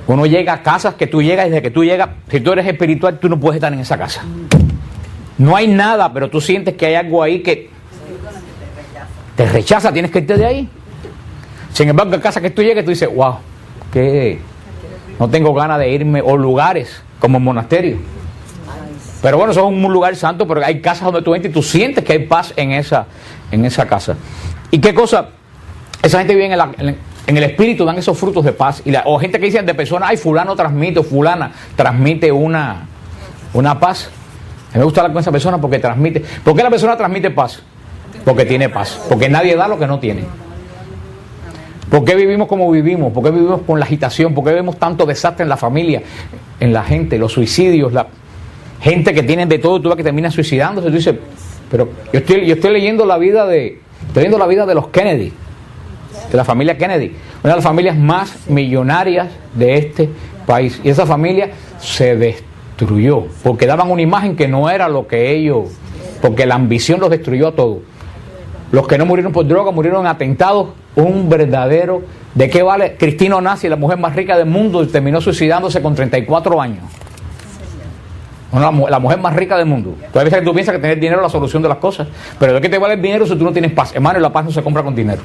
Uno llega a casas que tú llegas y desde que tú llegas, si tú eres espiritual, tú no puedes estar en esa casa. No hay nada, pero tú sientes que hay algo ahí que te rechaza, tienes que irte de ahí. Sin embargo, en casa que tú llegues, tú dices, wow, que no tengo ganas de irme, o lugares como el monasterio. Pero bueno, eso es un lugar santo, pero hay casas donde tú entras y tú sientes que hay paz en esa casa. ¿Y qué cosa? Esa gente vive en el espíritu, dan esos frutos de paz. O gente que dicen de personas, ay, fulano transmite, o fulana transmite una paz. A mí me gusta hablar con esa persona porque transmite. ¿Por qué la persona transmite paz? Porque tiene paz. Porque nadie da lo que no tiene. ¿Por qué vivimos como vivimos? ¿Por qué vivimos con la agitación? ¿Por qué vemos tanto desastre en la familia, en la gente, los suicidios, la gente que tienen de todo, tú ves que termina suicidándose? Tú dices, pero yo estoy leyendo la vida de los Kennedy, de la familia Kennedy, una de las familias más millonarias de este país. Y esa familia se destruyó porque daban una imagen que no era lo que ellos, porque la ambición los destruyó a todos. Los que no murieron por droga murieron en atentados. Un verdadero, ¿de qué vale? Cristina Onassis, la mujer más rica del mundo, terminó suicidándose con 34 años. La mujer más rica del mundo. Tú a veces tú piensas que tener dinero es la solución de las cosas, pero ¿de qué te vale el dinero si tú no tienes paz? Hermano, la paz no se compra con dinero.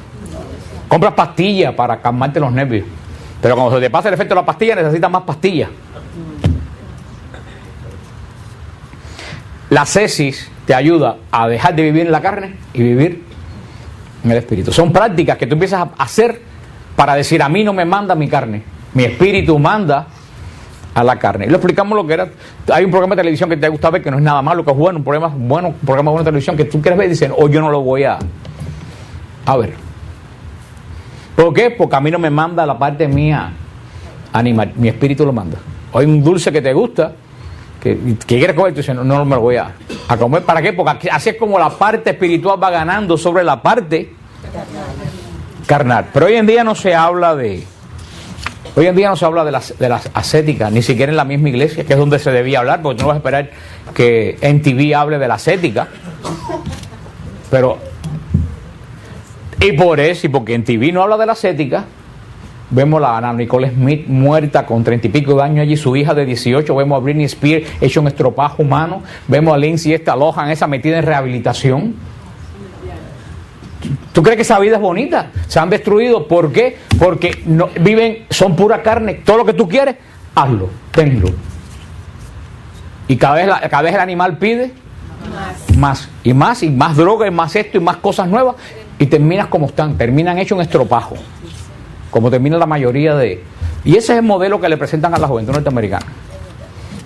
Compras pastillas para calmarte los nervios, pero cuando se te pasa el efecto de la pastilla necesitas más pastillas. La ascesis te ayuda a dejar de vivir en la carne y vivir en el espíritu. Son prácticas que tú empiezas a hacer para decir, a mí no me manda mi carne, mi espíritu manda a la carne. Y lo explicamos lo que era. Hay un programa de televisión que te gusta ver, que no es nada malo, que es bueno, un programa bueno de televisión que tú quieres ver y dicen, yo no lo voy a ver. ¿Por qué? Porque a mí no me manda la parte mía animal, mi espíritu lo manda. O hay un dulce que te gusta, que quieres comer, tú dices, no me lo voy a comer. ¿Para qué? Porque así es como la parte espiritual va ganando sobre la parte carnal. Pero hoy en día no se habla de las ascéticas, ni siquiera en la misma iglesia, que es donde se debía hablar, porque tú no vas a esperar que en TV hable de la ascética. Pero, y por eso, y porque en TV no habla de la ascética, vemos a Ana Nicole Smith muerta con 30 y pico de años allí, su hija de 18, vemos a Britney Spears hecho un estropajo humano, vemos a Lindsay Lohan esa metida en rehabilitación. ¿Tú crees que esa vida es bonita? Se han destruido. ¿Por qué? Porque no, son pura carne. Todo lo que tú quieres, hazlo, tenlo. Y cada vez el animal pide más y más droga y más esto y más cosas nuevas, y terminas como están, terminan hecho un estropajo, como termina la mayoría de... Y ese es el modelo que le presentan a la juventud norteamericana.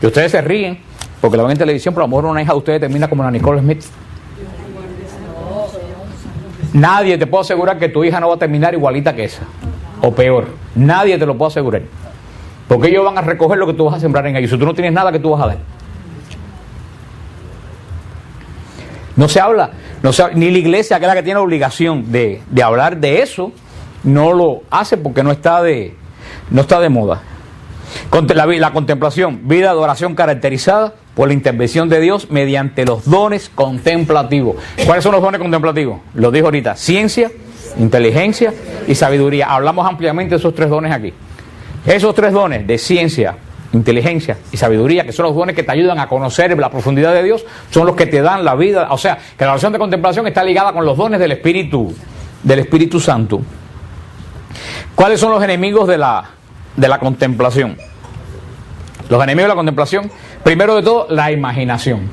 Y ustedes se ríen porque lo ven en televisión, pero a lo mejor una hija de ustedes termina como la Nicole Smith. Nadie te puede asegurar que tu hija no va a terminar igualita que esa, o peor. Nadie te lo puede asegurar, porque ellos van a recoger lo que tú vas a sembrar en ellos. Si tú no tienes nada, que tú vas a dar. No se habla, ni la iglesia, que es la que tiene la obligación de hablar de eso, no lo hace porque no está de moda. La contemplación, vida de oración caracterizada por la intervención de Dios mediante los dones contemplativos. ¿Cuáles son los dones contemplativos? Lo dijo ahorita: ciencia, inteligencia y sabiduría. Hablamos ampliamente de esos 3 dones aquí. Esos 3 dones de ciencia, inteligencia y sabiduría, que son los dones que te ayudan a conocer la profundidad de Dios, son los que te dan la vida. O sea, que la oración de contemplación está ligada con los dones del Espíritu Santo. ¿Cuáles son los enemigos de la contemplación? Los enemigos de la contemplación, primero de todo, la imaginación.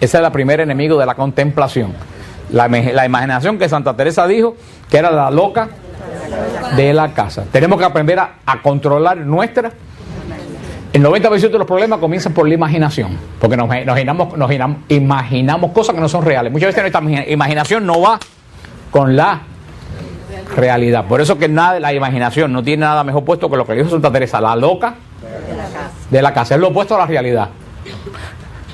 Ese es el primer enemigo de la contemplación. La imaginación, que Santa Teresa dijo que era la loca de la casa. Tenemos que aprender a controlar nuestra. El 90% de los problemas comienzan por la imaginación, porque nos imaginamos cosas que no son reales. Muchas veces nuestra imaginación no va con la realidad. Por eso que nada, la imaginación no tiene nada mejor puesto que lo que dijo Santa Teresa, la loca de la casa. Es lo opuesto a la realidad.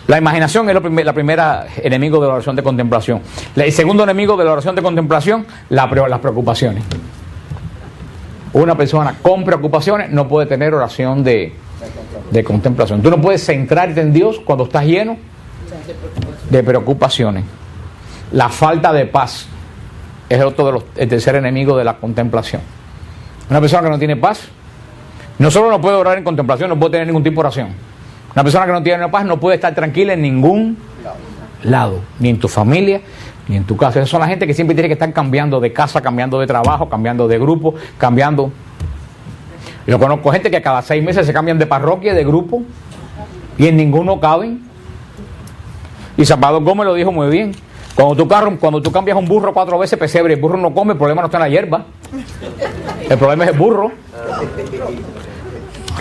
La imaginación es la primera enemigo de la oración de contemplación. El segundo enemigo de la oración de contemplación, las preocupaciones. Una persona con preocupaciones no puede tener oración de contemplación. Tú no puedes centrarte en Dios cuando estás lleno de preocupaciones. La falta de paz es el tercer enemigo de la contemplación. Una persona que no tiene paz, no solo no puede orar en contemplación, no puede tener ningún tipo de oración. Una persona que no tiene paz no puede estar tranquila en ningún lado, ni en tu familia, ni en tu casa. Esas son la gente que siempre tiene que estar cambiando de casa, cambiando de trabajo, cambiando de grupo, cambiando. Yo conozco gente que cada 6 meses se cambian de parroquia, de grupo, y en ninguno caben. Y Salvador Gómez lo dijo muy bien. Cuando tú cambias un burro 4 veces pesebre, el burro no come, el problema no está en la hierba. El problema es el burro.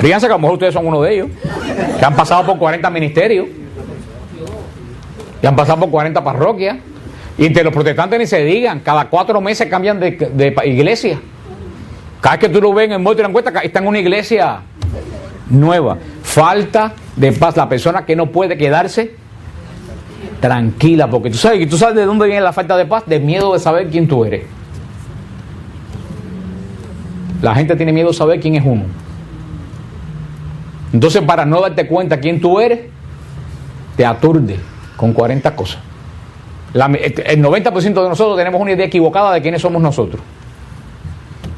Ríanse que a lo mejor ustedes son uno de ellos, que han pasado por 40 ministerios, que han pasado por 40 parroquias, y entre los protestantes ni se digan, cada 4 meses cambian de iglesia. Cada vez que tú lo ves en el muerto y la encuesta, está en una iglesia nueva. Falta de paz, la persona que no puede quedarse tranquila, porque tú sabes de dónde viene la falta de paz, de miedo de saber quién tú eres. La gente tiene miedo de saber quién es uno. Entonces, para no darte cuenta quién tú eres, te aturde con 40 cosas. El 90% de nosotros tenemos una idea equivocada de quiénes somos nosotros.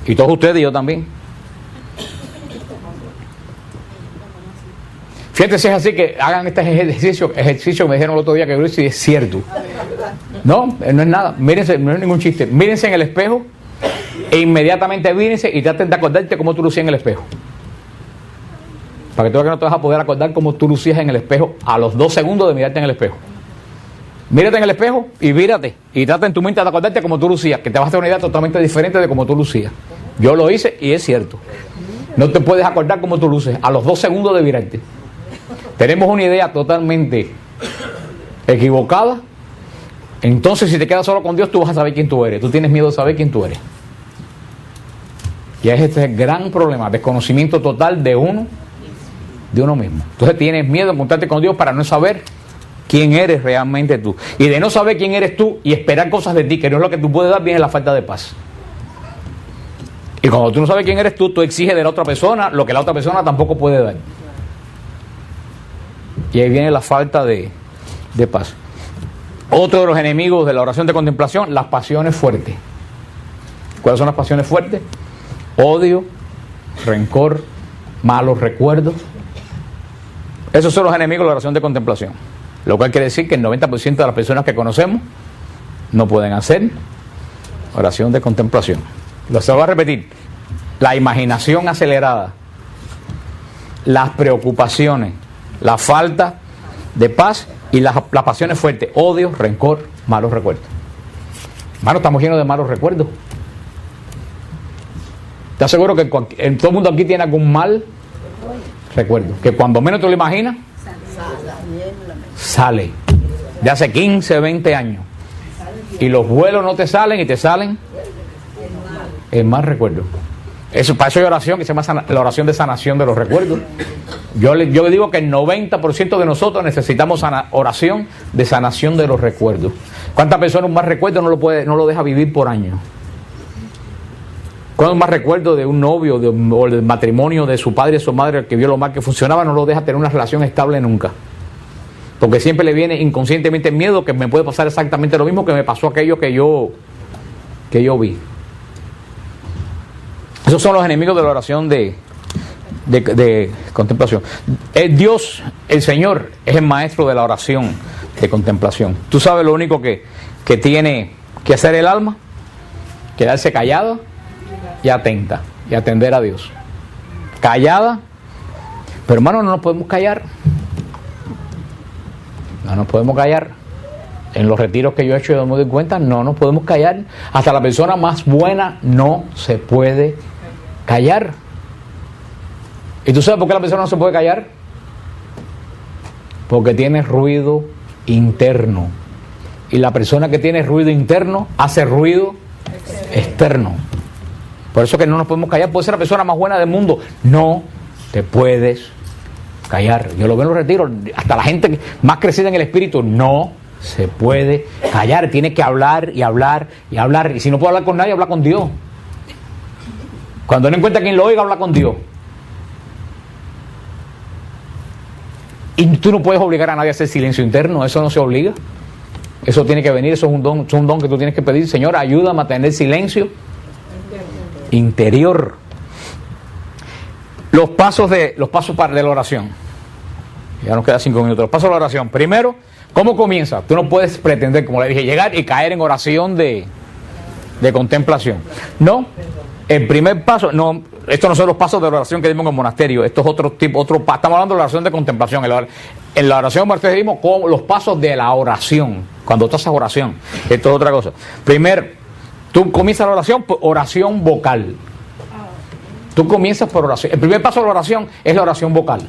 Y todos ustedes y yo también. Fíjate si es así, que hagan este ejercicio que me dijeron el otro día que yo hice, y es cierto. No es nada. Mírense, no es ningún chiste. Mírense en el espejo e inmediatamente mírense y traten de acordarte cómo tú lucías en el espejo. Para que tú veas que no te vas a poder acordar cómo tú lucías en el espejo a los 2 segundos de mirarte en el espejo. Mírate en el espejo y mírate. Y trata en tu mente de acordarte cómo tú lucías, que te vas a hacer una idea totalmente diferente de cómo tú lucías. Yo lo hice y es cierto. No te puedes acordar cómo tú luces a los 2 segundos de mirarte. Tenemos una idea totalmente equivocada. Entonces, si te quedas solo con Dios, tú vas a saber quién tú eres. Tú tienes miedo de saber quién tú eres. Y este es el gran problema, desconocimiento total de uno mismo. Entonces tienes miedo de encontrarte con Dios para no saber quién eres realmente tú. Y de no saber quién eres tú y esperar cosas de ti que no es lo que tú puedes dar, viene la falta de paz. Y cuando tú no sabes quién eres tú exiges de la otra persona lo que la otra persona tampoco puede dar. Y ahí viene la falta de paz. Otro de los enemigos de la oración de contemplación, las pasiones fuertes. ¿Cuáles son las pasiones fuertes? Odio, rencor, malos recuerdos. Esos son los enemigos de la oración de contemplación. Lo cual quiere decir que el 90% de las personas que conocemos no pueden hacer oración de contemplación. Se lo voy a repetir. La imaginación acelerada, las preocupaciones, la falta de paz y las pasiones fuertes, odio, rencor, malos recuerdos. Hermano, estamos llenos de malos recuerdos. Te aseguro que todo el mundo aquí tiene algún mal recuerdo, que cuando menos te lo imaginas, sale. De hace 15, 20 años. Y los vuelos no te salen y te salen el mal recuerdo. Para eso hay oración que se llama la oración de sanación de los recuerdos. Yo le digo que el 90% de nosotros necesitamos oración de sanación de los recuerdos. ¿Cuántas personas un mal recuerdo no lo deja vivir por años? ¿Cuántos más recuerdos de un novio o del matrimonio de su padre y su madre que vio lo mal que funcionaba no lo deja tener una relación estable nunca? Porque siempre le viene inconscientemente el miedo que me puede pasar exactamente lo mismo que me pasó aquello que yo vi. Esos son los enemigos de la oración de contemplación. Dios, el Señor, es el maestro de la oración de contemplación. ¿Tú sabes lo único que tiene que hacer el alma? Quedarse callada y atenta y atender a Dios. Callada, pero hermano, no nos podemos callar. No nos podemos callar. En los retiros que yo he hecho yo me doy cuenta, no nos podemos callar. Hasta la persona más buena no se puede callar. ¿Y tú sabes por qué la persona no se puede callar? Porque tiene ruido interno. Y la persona que tiene ruido interno hace ruido externo. Por eso que no nos podemos callar. Puedes ser la persona más buena del mundo. No te puedes callar. Yo lo veo en los retiros. Hasta la gente más crecida en el espíritu no se puede callar. Tiene que hablar y hablar y hablar. Y si no puede hablar con nadie, habla con Dios. Cuando no encuentra quien lo oiga, habla con Dios. Y tú no puedes obligar a nadie a hacer silencio interno. Eso no se obliga. Eso tiene que venir. Eso es un don que tú tienes que pedir. Señor, ayúdame a tener silencio interior. Los pasos de la oración. Ya nos quedan 5 minutos. Los pasos de la oración. Primero, ¿cómo comienza? Tú no puedes pretender, como le dije, llegar y caer en oración de contemplación. No. El primer paso, no, estos no son los pasos de la oración que dimos en el monasterio. Esto es otro tipo, estamos hablando de la oración de contemplación. En la oración del monasterio dimos los pasos de la oración. Cuando tú haces oración, esto es otra cosa. Primero, tú comienzas la oración por oración vocal. Tú comienzas por oración. El primer paso de la oración es la oración vocal.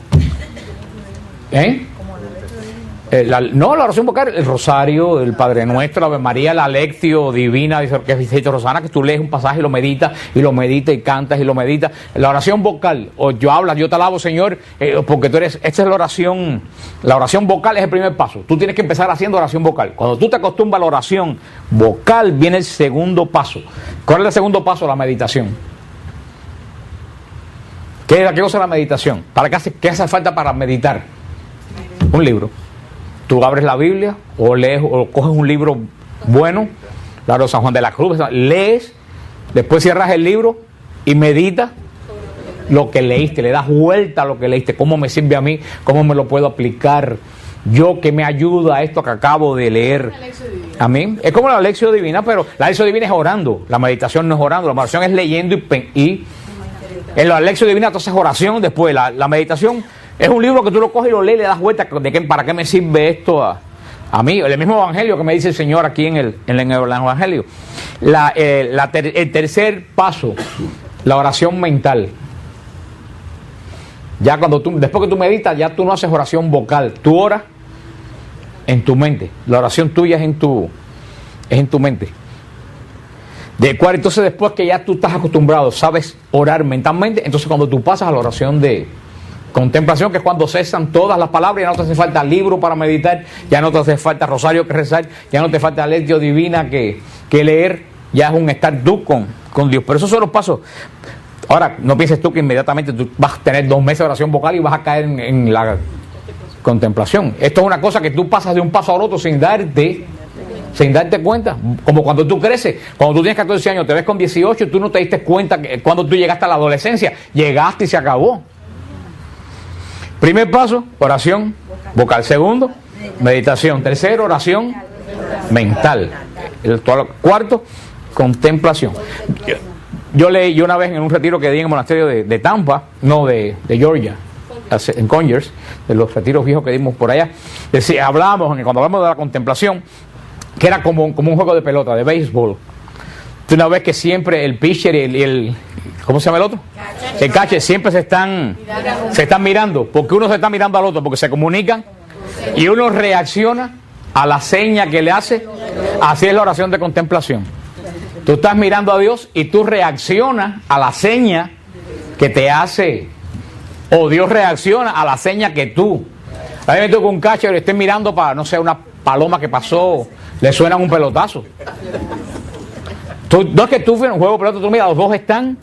La oración vocal, el rosario, el Padre Nuestro, la Ave María, la Lectio Divina, dice que es Rosana, que tú lees un pasaje y lo meditas y cantas y lo meditas. La oración vocal, o yo hablas, yo te alabo, Señor, porque tú eres, esta es la oración vocal es el primer paso. Tú tienes que empezar haciendo oración vocal. Cuando tú te acostumbras a la oración vocal, viene el segundo paso. ¿Cuál es el segundo paso? La meditación. ¿Qué cosa es la meditación? ¿Qué hace falta para meditar? Un libro. Tú abres la Biblia o lees o coges un libro bueno, claro, San Juan de la Cruz, lees, después cierras el libro y meditas lo que leíste, le das vuelta a lo que leíste, cómo me sirve a mí, cómo me lo puedo aplicar, yo que me ayuda a esto que acabo de leer. A mí es como la lección divina, pero la lección divina es orando, la meditación no es orando, la meditación es leyendo y en la lección divina tú haces oración, después la meditación es un libro que tú lo coges y lo lees y le das vuelta para qué me sirve esto a mí. El mismo evangelio que me dice el Señor aquí en el evangelio. El tercer paso, la oración mental. Ya después que tú meditas, ya tú no haces oración vocal, tú oras en tu mente. La oración tuya es en tu mente. Entonces después que ya tú estás acostumbrado, sabes orar mentalmente, entonces cuando tú pasas a la oración de contemplación, que es cuando cesan todas las palabras, ya no te hace falta libro para meditar, ya no te hace falta rosario que rezar, ya no te falta lectio divina que leer, ya es un estar tú con Dios. Pero esos son los pasos. Ahora, no pienses tú que inmediatamente tú vas a tener 2 meses de oración vocal y vas a caer en la contemplación. Esto es una cosa que tú pasas de un paso al otro sin darte cuenta. Como cuando tú creces, cuando tú tienes 14 años, te ves con 18, tú no te diste cuenta que cuando tú llegaste a la adolescencia, llegaste y se acabó. Primer paso, oración vocal. Segundo, meditación. Tercero, oración mental. Cuarto, contemplación. Yo leí una vez en un retiro que di en el monasterio de Tampa, de Georgia, en Conyers, de los retiros viejos que dimos por allá. Cuando hablamos de la contemplación, que era como un juego de pelota, de béisbol. Una vez que siempre el pitcher y el ¿cómo se llama el otro? El catcher siempre se están mirando, porque uno se está mirando al otro, porque se comunican y uno reacciona a la seña que le hace. Así es la oración de contemplación. Tú estás mirando a Dios y tú reaccionas a la seña que te hace, o Dios reacciona a la seña que tú. A mí me toca un catcher y esté mirando para, no sé, una paloma que pasó, le suenan un pelotazo. No es que tú en un juego de pelota, tú mira, los dos están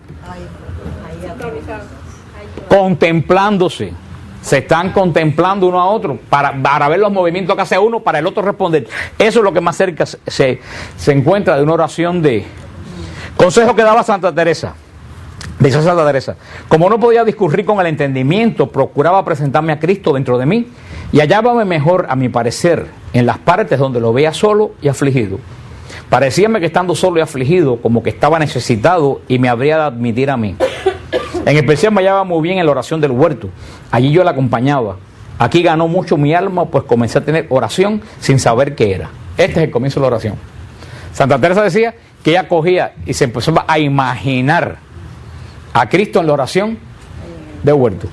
contemplándose, se están contemplando uno a otro para ver los movimientos que hace uno, para el otro responder. Eso es lo que más cerca se encuentra de una oración de consejo que daba Santa Teresa. Dice Santa Teresa: como no podía discurrir con el entendimiento, procuraba presentarme a Cristo dentro de mí y hallábame mejor, a mi parecer, en las partes donde lo veía solo y afligido. Parecíame que estando solo y afligido, como que estaba necesitado y me habría de admitir a mí. En especial me hallaba muy bien en la oración del huerto. Allí yo la acompañaba. Aquí ganó mucho mi alma, pues comencé a tener oración sin saber qué era. Este es el comienzo de la oración. Santa Teresa decía que ella cogía y se empezó a imaginar a Cristo en la oración del huerto.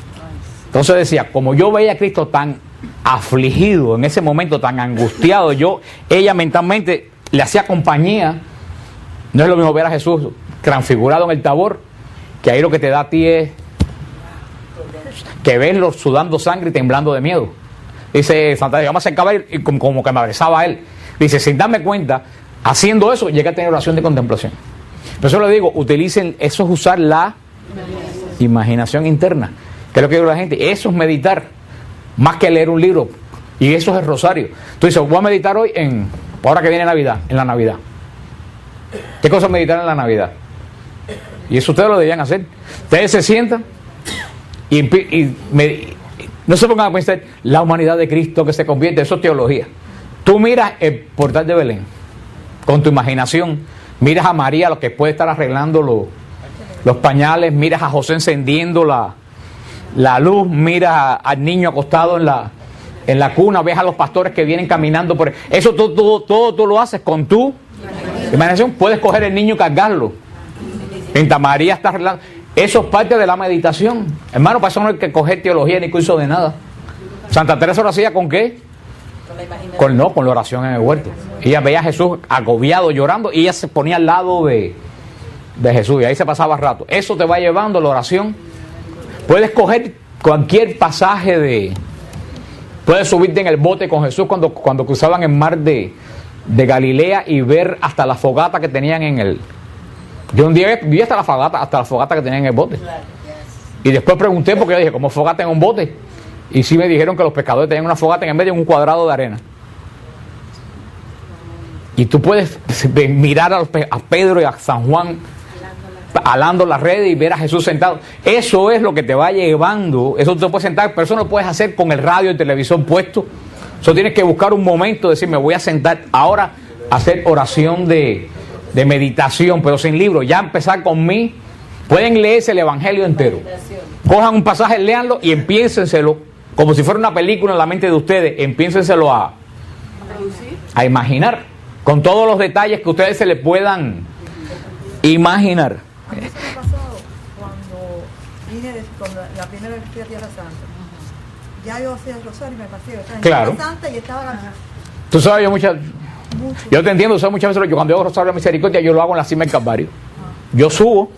Entonces decía, como yo veía a Cristo tan afligido en ese momento, tan angustiado, ella mentalmente le hacía compañía. No es lo mismo ver a Jesús transfigurado en el Tabor, que ahí lo que te da a ti es que verlo sudando sangre y temblando de miedo. Dice Santa Teresa, yo me acercaba y como que me abrazaba a él. Dice, sin darme cuenta, haciendo eso, llegué a tener oración de contemplación. Por eso le digo, utilicen, eso es usar la imaginación interna. Que es lo que digo a la gente, eso es meditar, más que leer un libro. Y eso es el rosario. Tú dices, voy a meditar hoy ahora que viene Navidad, en la Navidad. ¿Qué cosa es meditar en la Navidad? Y eso ustedes lo deberían hacer. Ustedes se sientan no se pongan a pensar la humanidad de Cristo que se convierte, eso es teología. Tú miras el portal de Belén con tu imaginación, miras a María, lo que puede estar arreglando los pañales, miras a José encendiendo la luz, miras al niño acostado en la cuna, ves a los pastores que vienen caminando por eso, todo tú lo haces con tu imaginación. Puedes coger el niño y cargarlo mientras María está arreglando. Eso es parte de la meditación, hermano. Para eso no hay que coger teología ni curso de nada. Santa Teresa lo hacía ¿con qué? Con la oración en el huerto. Ella veía a Jesús agobiado, llorando, y ella se ponía al lado de Jesús, y ahí se pasaba rato. Eso te va llevando la oración. Puedes coger cualquier pasaje puedes subirte en el bote con Jesús cuando cruzaban el mar de Galilea y ver hasta la fogata que tenían en el... Yo un día vi hasta la fogata que tenían en el bote. Y después pregunté, porque yo dije, ¿cómo fogata en un bote? Y sí me dijeron que los pescadores tenían una fogata en medio de un cuadrado de arena. Y tú puedes mirar a Pedro y a San Juan alando las redes y ver a Jesús sentado. Eso es lo que te va llevando. Eso tú te puedes sentar, pero eso no lo puedes hacer con el radio y el televisor puesto. Eso tienes que buscar un momento, decir, me voy a sentar ahora a hacer oración de meditación, pero sin libro. Ya empezar con mí. Pueden leerse el Evangelio entero. Cojan un pasaje, léanlo y empiénsenselo como si fuera una película en la mente de ustedes. Empiénsenselo a imaginar con todos los detalles que ustedes se le puedan imaginar. A mí se me pasó cuando vine con la primera vez que fui a Tierra Santa. Ya yo hacía el rosario y me pasé. Estaba en Claro. Tierra Santa y estaba... Tú sabes, yo te entiendo, muchas veces yo cuando hago rosario de misericordia, yo lo hago en la cima del Calvario. Yo subo,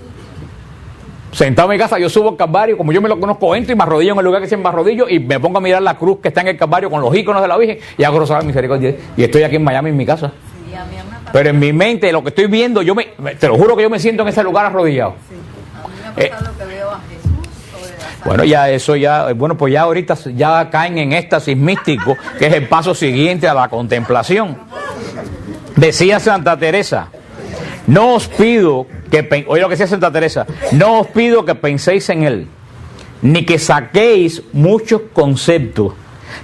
sentado en mi casa, yo subo al Calvario, como yo me lo conozco, entro y me arrodillo en el lugar que siempre me arrodillo y me pongo a mirar la cruz que está en el Calvario con los iconos de la Virgen y hago rosario de misericordia. Y estoy aquí en Miami, en mi casa. Pero en mi mente, lo que estoy viendo, te lo juro que yo me siento en ese lugar arrodillado. A mí me ha pasado que veo a Jesús sobre la sala. Bueno, ya eso bueno, pues ya ahorita ya caen en éxtasis místico, que es el paso siguiente a la contemplación. Decía Santa Teresa, no os pido que, oye lo que decía Santa Teresa, no os pido que penséis en él, ni que saquéis muchos conceptos,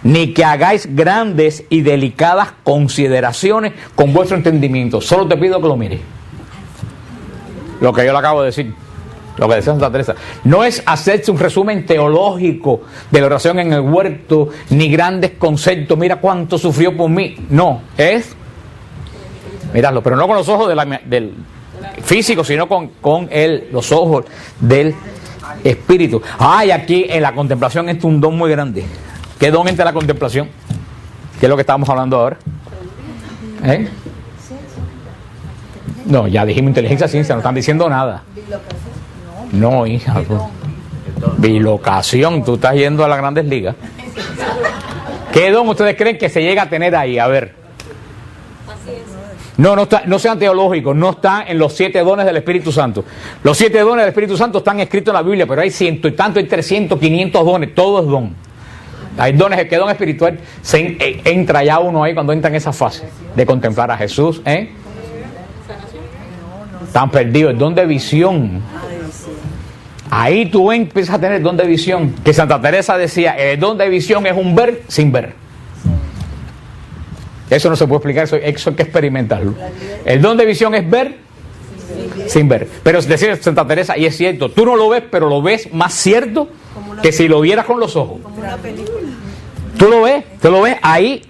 ni que hagáis grandes y delicadas consideraciones con vuestro entendimiento. Solo te pido que lo mires. Lo que yo le acabo de decir, lo que decía Santa Teresa. No es hacerse un resumen teológico de la oración en el huerto, ni grandes conceptos, mira cuánto sufrió por mí. No, es mirarlo, pero no con los ojos del físico, sino con los ojos del espíritu. Ay, aquí en la contemplación es un don muy grande. ¿Qué don entra la contemplación? ¿Qué es lo que estamos hablando ahora? No, ya dijimos inteligencia, ciencia, no están diciendo nada. No, hija. Bilocación, tú estás yendo a las grandes ligas. ¿Qué don ustedes creen que se llega a tener ahí? A ver. No sean teológicos, no están en los 7 dones del Espíritu Santo. Los 7 dones del Espíritu Santo están escritos en la Biblia, pero hay 100 y tanto, hay 300, 500 dones, todo es don. Hay dones, que don espiritual entra ya uno ahí cuando entra en esa fase de contemplar a Jesús. Están perdidos, el don de visión. Ahí tú empiezas a tener el don de visión. Que Santa Teresa decía, el don de visión es un ver sin ver. Eso no se puede explicar, eso hay que experimentarlo. El don de visión es ver sin ver. Pero decía Santa Teresa, y es cierto, tú no lo ves, pero lo ves más cierto que si lo vieras con los ojos. Tú lo ves ahí,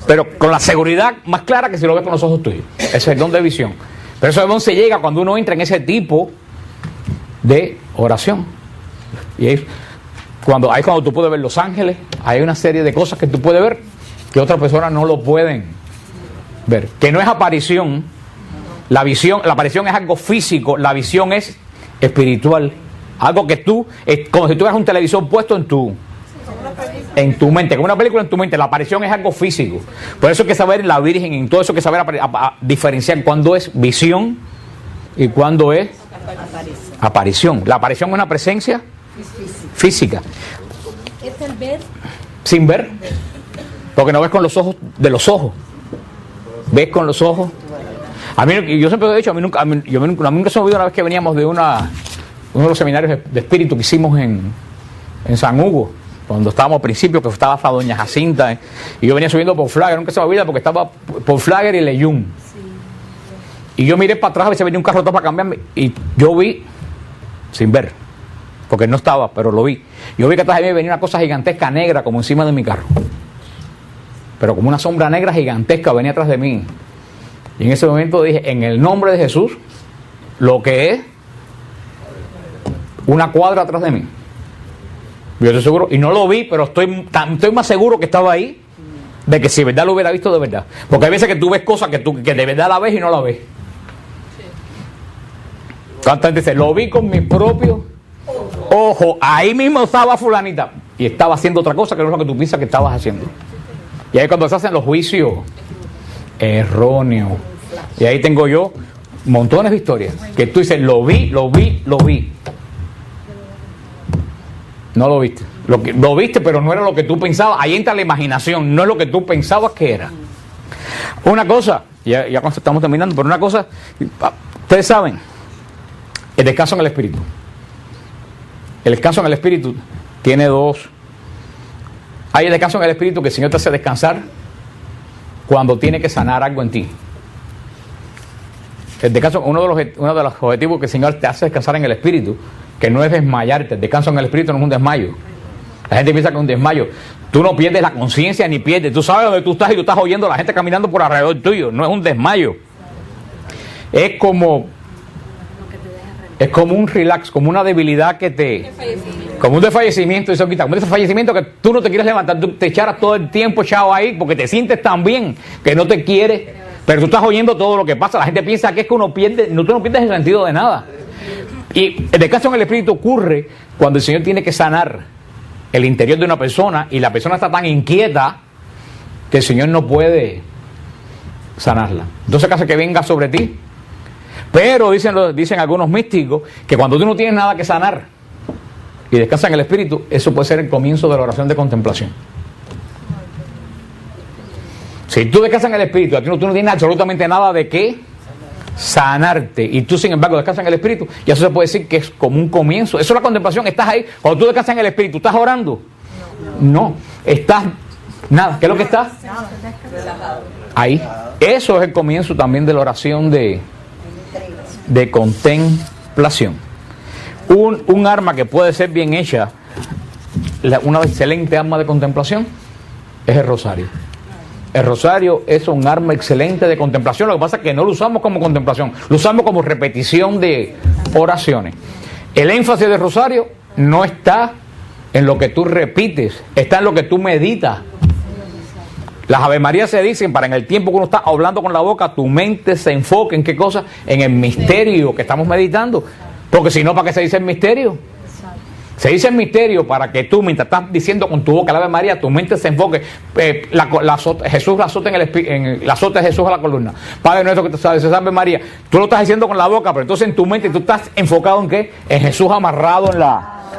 pero con la seguridad más clara que si lo ves con los ojos tuyos. Ese es el don de visión. Pero ese don se llega cuando uno entra en ese tipo de oración. Y ahí cuando tú puedes ver los ángeles, hay una serie de cosas que tú puedes ver que otras personas no lo pueden ver. Que no es aparición, La visión, la aparición es algo físico, la visión es espiritual. Algo que tú, es como si tú tuvieras un televisor puesto en tu mente, como una película en tu mente. La aparición es algo físico. Por eso hay que saber la Virgen, en todo eso hay que saber diferenciar cuándo es visión y cuándo es aparición. La aparición es una presencia física. ¿Es el ver? Sin ver. Porque no ves con los ojos de los ojos. Ves con los ojos. A mí, yo siempre lo he dicho, a mí nunca se me olvidó una vez que veníamos de uno de los seminarios de espíritu que hicimos en San Hugo, cuando estábamos al principio, que estaba hasta Doña Jacinta, y yo venía subiendo por Flagger, nunca se me olvida porque estaba por Flagger y Leyún. Y yo miré para atrás a ver si venía un carro para cambiarme, y yo vi, sin ver, porque no estaba, pero lo vi. Yo vi que atrás de mí venía una cosa gigantesca negra como encima de mi carro. Pero como una sombra negra gigantesca venía atrás de mí. Y en ese momento dije, en el nombre de Jesús, lo que es una cuadra atrás de mí. Yo estoy seguro, y no lo vi, pero estoy más seguro que estaba ahí, de que si de verdad lo hubiera visto de verdad. Porque hay veces que tú ves cosas que de verdad la ves y no la ves. ¿Cuánta gente dice, lo vi con mi propio ojo, ahí mismo estaba fulanita, y estaba haciendo otra cosa que no es lo que tú piensas que estabas haciendo? Y ahí cuando se hacen los juicios erróneos, y ahí tengo yo montones de historias que tú dices, lo vi. No lo viste. Lo viste, pero no era lo que tú pensabas. Ahí entra la imaginación, no es lo que tú pensabas que era. Una cosa, ya estamos terminando, pero una cosa, ustedes saben, el descanso en el espíritu. El descanso en el espíritu tiene dos. Hay el descanso en el espíritu que el Señor te hace descansar cuando tiene que sanar algo en ti. El descanso, uno de los objetivos que el Señor te hace descansar en el espíritu, que no es desmayarte. El descanso en el espíritu no es un desmayo. La gente piensa que es un desmayo. Tú no pierdes la conciencia ni pierdes. Tú sabes dónde tú estás y tú estás oyendo a la gente caminando por alrededor tuyo. No es un desmayo. Es como un relax, como una debilidad que te... Como un desfallecimiento, como un desfallecimiento que tú no te quieres levantar, tú te echaras todo el tiempo echado ahí porque te sientes tan bien que no te quieres, pero tú estás oyendo todo lo que pasa. La gente piensa que es que uno pierde, tú no pierdes el sentido de nada. Y el descanso en el espíritu ocurre cuando el Señor tiene que sanar el interior de una persona y la persona está tan inquieta que el Señor no puede sanarla. Entonces, ¿qué hace que venga sobre ti? Pero dicen algunos místicos que cuando tú no tienes nada que sanar y descansas en el espíritu, eso puede ser el comienzo de la oración de contemplación. Si tú descansas en el espíritu, tú no tienes absolutamente nada de qué sanarte, y tú sin embargo descansas en el espíritu, y eso se puede decir que es como un comienzo. Eso es la contemplación. Estás ahí, cuando tú descansas en el espíritu, ¿estás orando? No, estás nada. ¿Qué es lo que estás? Ahí. Eso es el comienzo también de la oración de contemplación. Un arma que puede ser bien hecha, una excelente arma de contemplación, es el rosario. El rosario es un arma excelente de contemplación. Lo que pasa es que no lo usamos como contemplación, lo usamos como repetición de oraciones. El énfasis del rosario no está en lo que tú repites, está en lo que tú meditas. Las Ave Marías se dicen para en el tiempo que uno está hablando con la boca, tu mente se enfoque en qué cosa, en el misterio que estamos meditando. Porque si no, ¿para qué se dice el misterio? Se dice el misterio para que tú, mientras estás diciendo con tu boca la Ave María, tu mente se enfoque. Jesús la azota la azota de Jesús a la columna. Padre nuestro que te sabes, Ave María. Tú lo estás diciendo con la boca, pero entonces en tu mente tú estás enfocado en ¿qué? En Jesús amarrado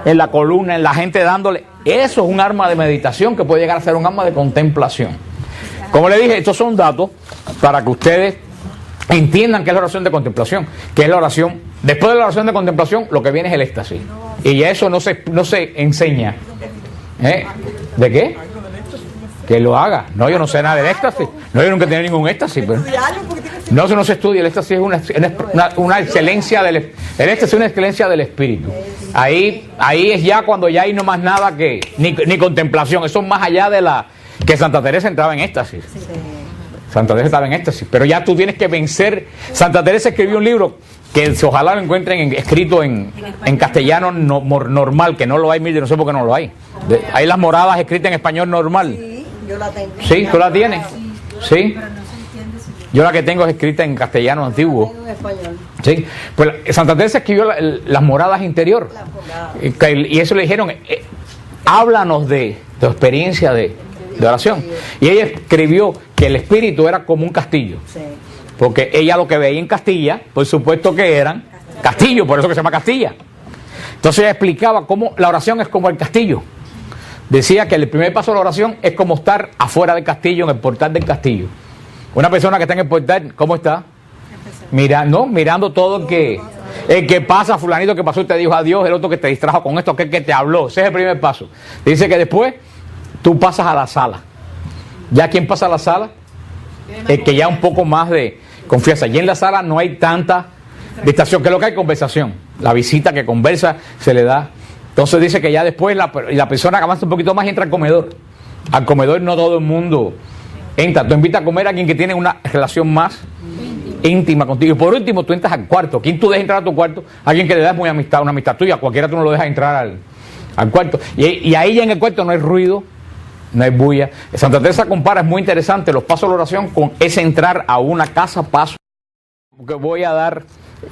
en la columna, en la gente dándole. Eso es un arma de meditación que puede llegar a ser un arma de contemplación. Como le dije, estos son datos para que ustedes entiendan qué es la oración de contemplación, que es la oración. Después de la oración de contemplación, lo que viene es el éxtasis. Y eso no se enseña. ¿De qué? Que lo haga. No, yo no sé nada del éxtasis. No, yo nunca he tenido ningún éxtasis. Pero... No, eso no se estudia. El éxtasis es una excelencia el éxtasis es una excelencia del espíritu. Ahí es ya cuando ya hay no más nada que ni contemplación. Eso es más allá de que Santa Teresa entraba en éxtasis. Santa Teresa estaba en éxtasis, pero ya tú tienes que vencer. Santa Teresa escribió un libro que ojalá lo encuentren escrito en castellano normal, que no lo hay, no sé por qué no lo hay. Hay las moradas escritas en español normal. Sí, yo la tengo. ¿Sí? ¿Tú la tienes? Sí. Yo la que tengo es escrita en castellano antiguo. En español. ¿Sí? Pues Santa Teresa escribió las moradas interior. Y eso le dijeron, háblanos de tu experiencia de oración. Y ella escribió que el espíritu era como un castillo. Sí. Porque ella lo que veía en Castilla, por supuesto que eran castillos, por eso que se llama Castilla. Entonces ella explicaba cómo la oración es como el castillo. Decía que el primer paso de la oración es como estar afuera del castillo, en el portal del castillo. Una persona que está en el portal, ¿cómo está? Mirando todo el que pasa, fulanito que pasó y te dijo adiós, el otro que te distrajo con esto, aquel que te habló. Ese es el primer paso. Dice que después tú pasas a la sala. ¿Ya quién pasa a la sala? El que ya un poco más de confianza. Y en la sala no hay tanta distracción, que es lo que hay conversación. La visita que conversa se le da. Entonces dice que ya después la persona que avanza un poquito más entra al comedor. Al comedor no todo el mundo entra. Tú invitas a comer a quien que tiene una relación más íntima contigo. Y por último, tú entras al cuarto. ¿Quién tú dejas entrar a tu cuarto? Alguien que le das muy amistad, una amistad tuya. Cualquiera tú no lo dejas entrar al cuarto. Y ahí ya en el cuarto no hay ruido, no hay bulla. Santa Teresa compara, es muy interesante, los pasos de la oración con ese entrar a una casa paso. Porque voy a dar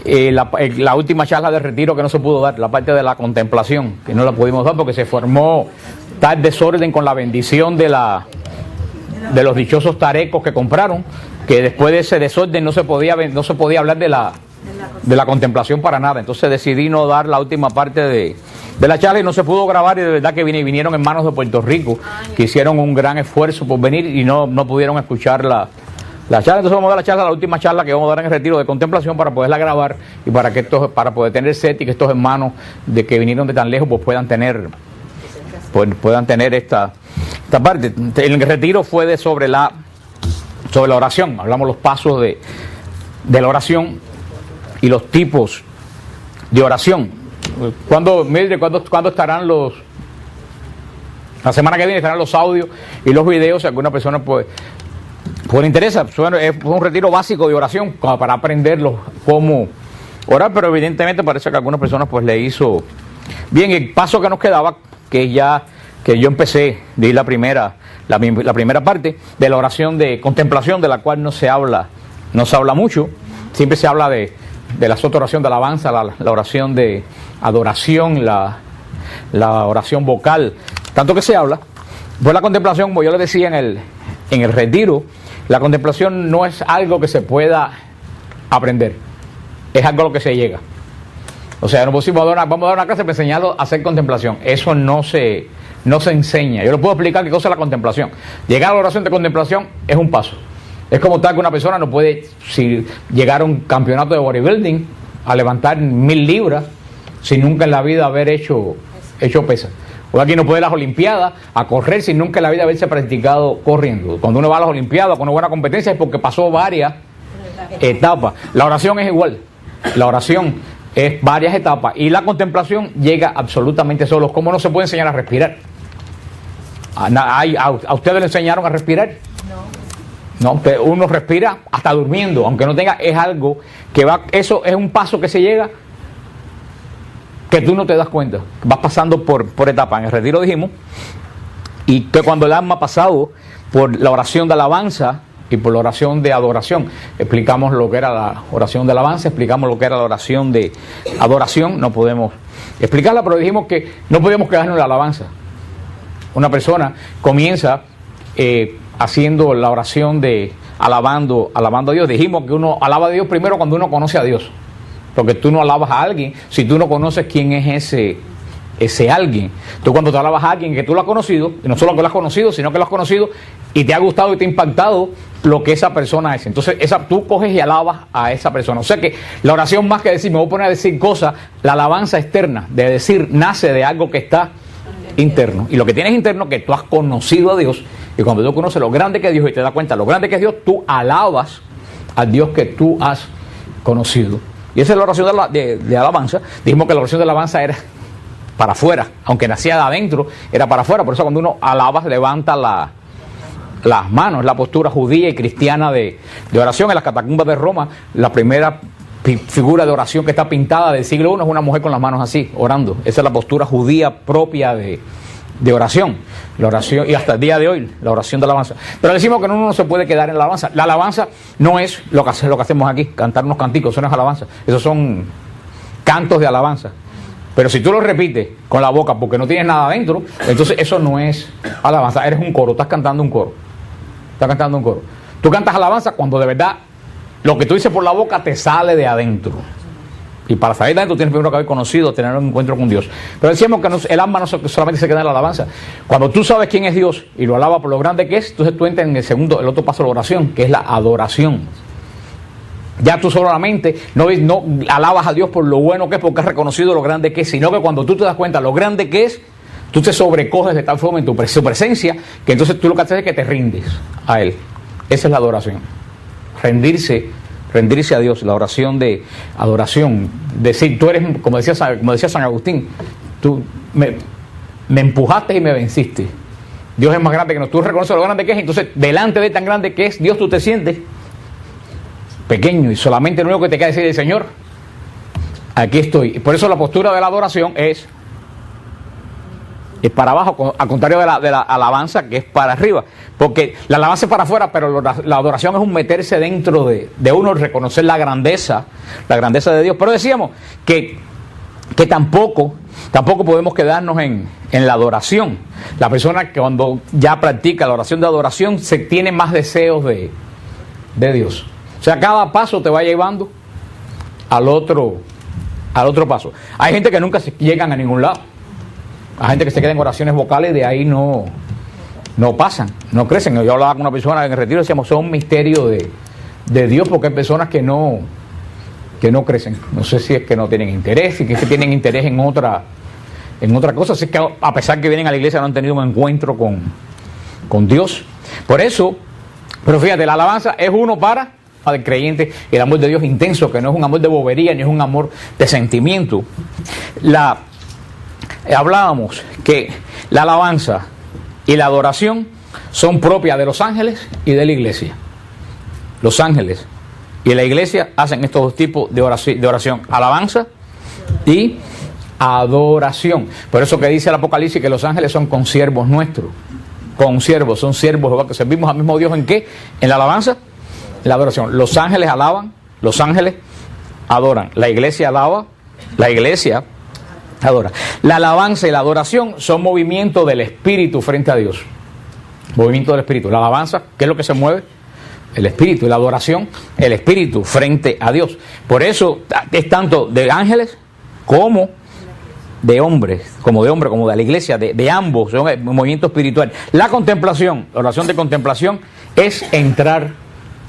la última charla de retiro que no se pudo dar, la parte de la contemplación, que no la pudimos dar porque se formó tal desorden con la bendición de los dichosos tarecos que compraron, que después de ese desorden no se podía hablar de la contemplación para nada. Entonces decidí no dar la última parte de la charla y no se pudo grabar, y de verdad que vinieron hermanos de Puerto Rico que hicieron un gran esfuerzo por venir y no pudieron escuchar la charla. Entonces vamos a dar la última charla que vamos a dar en el retiro de contemplación para poderla grabar y para poder tener set y que estos hermanos de que vinieron de tan lejos pues puedan tener esta parte. El retiro fue sobre la oración. Hablamos los pasos de la oración y los tipos de oración. ¿Cuándo estarán la semana que viene estarán los audios y los videos? Si alguna persona pues le interesa, es un retiro básico de oración para aprenderlo cómo orar, pero evidentemente parece que a algunas personas pues le hizo bien. El paso que nos quedaba, que yo empecé, di la primera parte de la oración de contemplación, de la cual no se habla mucho. Siempre se habla de la otra oración de alabanza, la oración de adoración, la oración vocal, tanto que se habla. Pues la contemplación, como yo le decía en el retiro, la contemplación no es algo que se pueda aprender, es algo a lo que se llega. O sea, vamos a dar una clase para enseñarlo a hacer contemplación. Eso no se enseña. Yo le puedo explicar qué cosa es la contemplación. Llegar a la oración de contemplación es un paso. Es como tal que una persona no puede llegar a un campeonato de bodybuilding a levantar 1000 libras sin nunca en la vida haber hecho pesas. O aquí no puede ir a las olimpiadas a correr sin nunca en la vida haberse practicado corriendo. Cuando uno va a las olimpiadas con una buena competencia es porque pasó varias etapas. La oración es igual. La oración es varias etapas y la contemplación llega absolutamente solo. ¿Cómo no se puede enseñar a respirar? ¿A ustedes le enseñaron a respirar? No, uno respira hasta durmiendo, aunque no tenga, es algo que eso es un paso que se llega que tú no te das cuenta, vas pasando por etapas. En el retiro dijimos, y que cuando el alma ha pasado por la oración de alabanza y por la oración de adoración, explicamos lo que era la oración de alabanza, explicamos lo que era la oración de adoración, no podemos explicarla, pero dijimos que no podemos quedarnos en la alabanza. Una persona comienza haciendo la oración de alabando a Dios. Dijimos que uno alaba a Dios primero cuando uno conoce a Dios. Porque tú no alabas a alguien si tú no conoces quién es ese alguien. Tú cuando te alabas a alguien que tú lo has conocido, y no solo que lo has conocido, sino que lo has conocido y te ha gustado y te ha impactado lo que esa persona es. Entonces tú coges y alabas a esa persona. O sea que la oración, más que decir, me voy a poner a decir cosas, la alabanza externa, de decir, nace de algo que está interno. Y lo que tienes interno, que tú has conocido a Dios, y cuando tú conoces lo grande que es Dios y te das cuenta lo grande que es Dios, tú alabas al Dios que tú has conocido. Y esa es la oración de alabanza. Dijimos que la oración de alabanza era para afuera, aunque nacía de adentro, era para afuera. Por eso cuando uno alaba, levanta las manos, la postura judía y cristiana de oración. En las catacumbas de Roma, la primera figura de oración que está pintada del siglo I es una mujer con las manos así, orando. Esa es la postura judía propia de de oración. La oración, y hasta el día de hoy, la oración de alabanza. Pero decimos que uno no se puede quedar en la alabanza. La alabanza no es lo que hacemos aquí, cantar unos canticos, eso no es alabanza. Esos son cantos de alabanza. Pero si tú lo repites con la boca porque no tienes nada adentro, entonces eso no es alabanza. Eres un coro, estás cantando un coro. Estás cantando un coro. Tú cantas alabanza cuando de verdad lo que tú dices por la boca te sale de adentro. Y para salir de adentro tienes primero que haber conocido, tener un encuentro con Dios. Pero decíamos que el alma no solamente se queda en la alabanza. Cuando tú sabes quién es Dios y lo alabas por lo grande que es, entonces tú entras en el otro paso de la oración, que es la adoración. Ya tú solamente no alabas a Dios por lo bueno que es, porque has reconocido lo grande que es, sino que cuando tú te das cuenta lo grande que es, tú te sobrecoges de tal forma en su presencia, que entonces tú lo que haces es que te rindes a Él. Esa es la adoración. Rendirse a Dios, la oración de adoración. Decir, tú eres, como decía San Agustín, tú me empujaste y me venciste. Dios es más grande que nosotros. Tú reconoces lo grande que es, entonces delante de tan grande que es Dios, tú te sientes pequeño y solamente lo único que te queda es decir, Señor, aquí estoy. Y por eso la postura de la adoración es para abajo, al contrario de la alabanza, que es para arriba. Porque la alabanza es para afuera, pero la adoración es un meterse dentro de uno, reconocer la grandeza de Dios. Pero decíamos que tampoco podemos quedarnos en la adoración. La persona que cuando ya practica la oración de adoración se tiene más deseos de Dios. O sea, cada paso te va llevando al otro paso. Hay gente que nunca llegan a ningún lado. Hay gente que se queda en oraciones vocales y de ahí no pasan, no crecen. Yo hablaba con una persona en el retiro y decíamos, son un misterio de Dios, porque hay personas que no crecen. No sé si es que no tienen interés, si es que tienen interés en otra cosa. Si es que a pesar que vienen a la iglesia no han tenido un encuentro con Dios. Por eso, pero fíjate, la alabanza es uno para el creyente, el amor de Dios intenso, que no es un amor de bobería, ni es un amor de sentimiento. Hablábamos que la alabanza y la adoración son propias de los ángeles y de la iglesia. Los ángeles y la iglesia hacen estos dos tipos de oración, alabanza y adoración. Por eso que dice el Apocalipsis que los ángeles son consiervos nuestros. Consiervos, son siervos, que servimos al mismo Dios. ¿En qué? En la alabanza, en la adoración. Los ángeles alaban, los ángeles adoran. La iglesia alaba, la iglesia adora. La alabanza y la adoración son movimientos del espíritu frente a Dios. Movimiento del espíritu. La alabanza, ¿qué es lo que se mueve? El espíritu. Y la adoración, el espíritu frente a Dios. Por eso es tanto de ángeles como de hombres, como de la iglesia, de ambos, son un movimiento espiritual. La contemplación, la oración de contemplación es entrar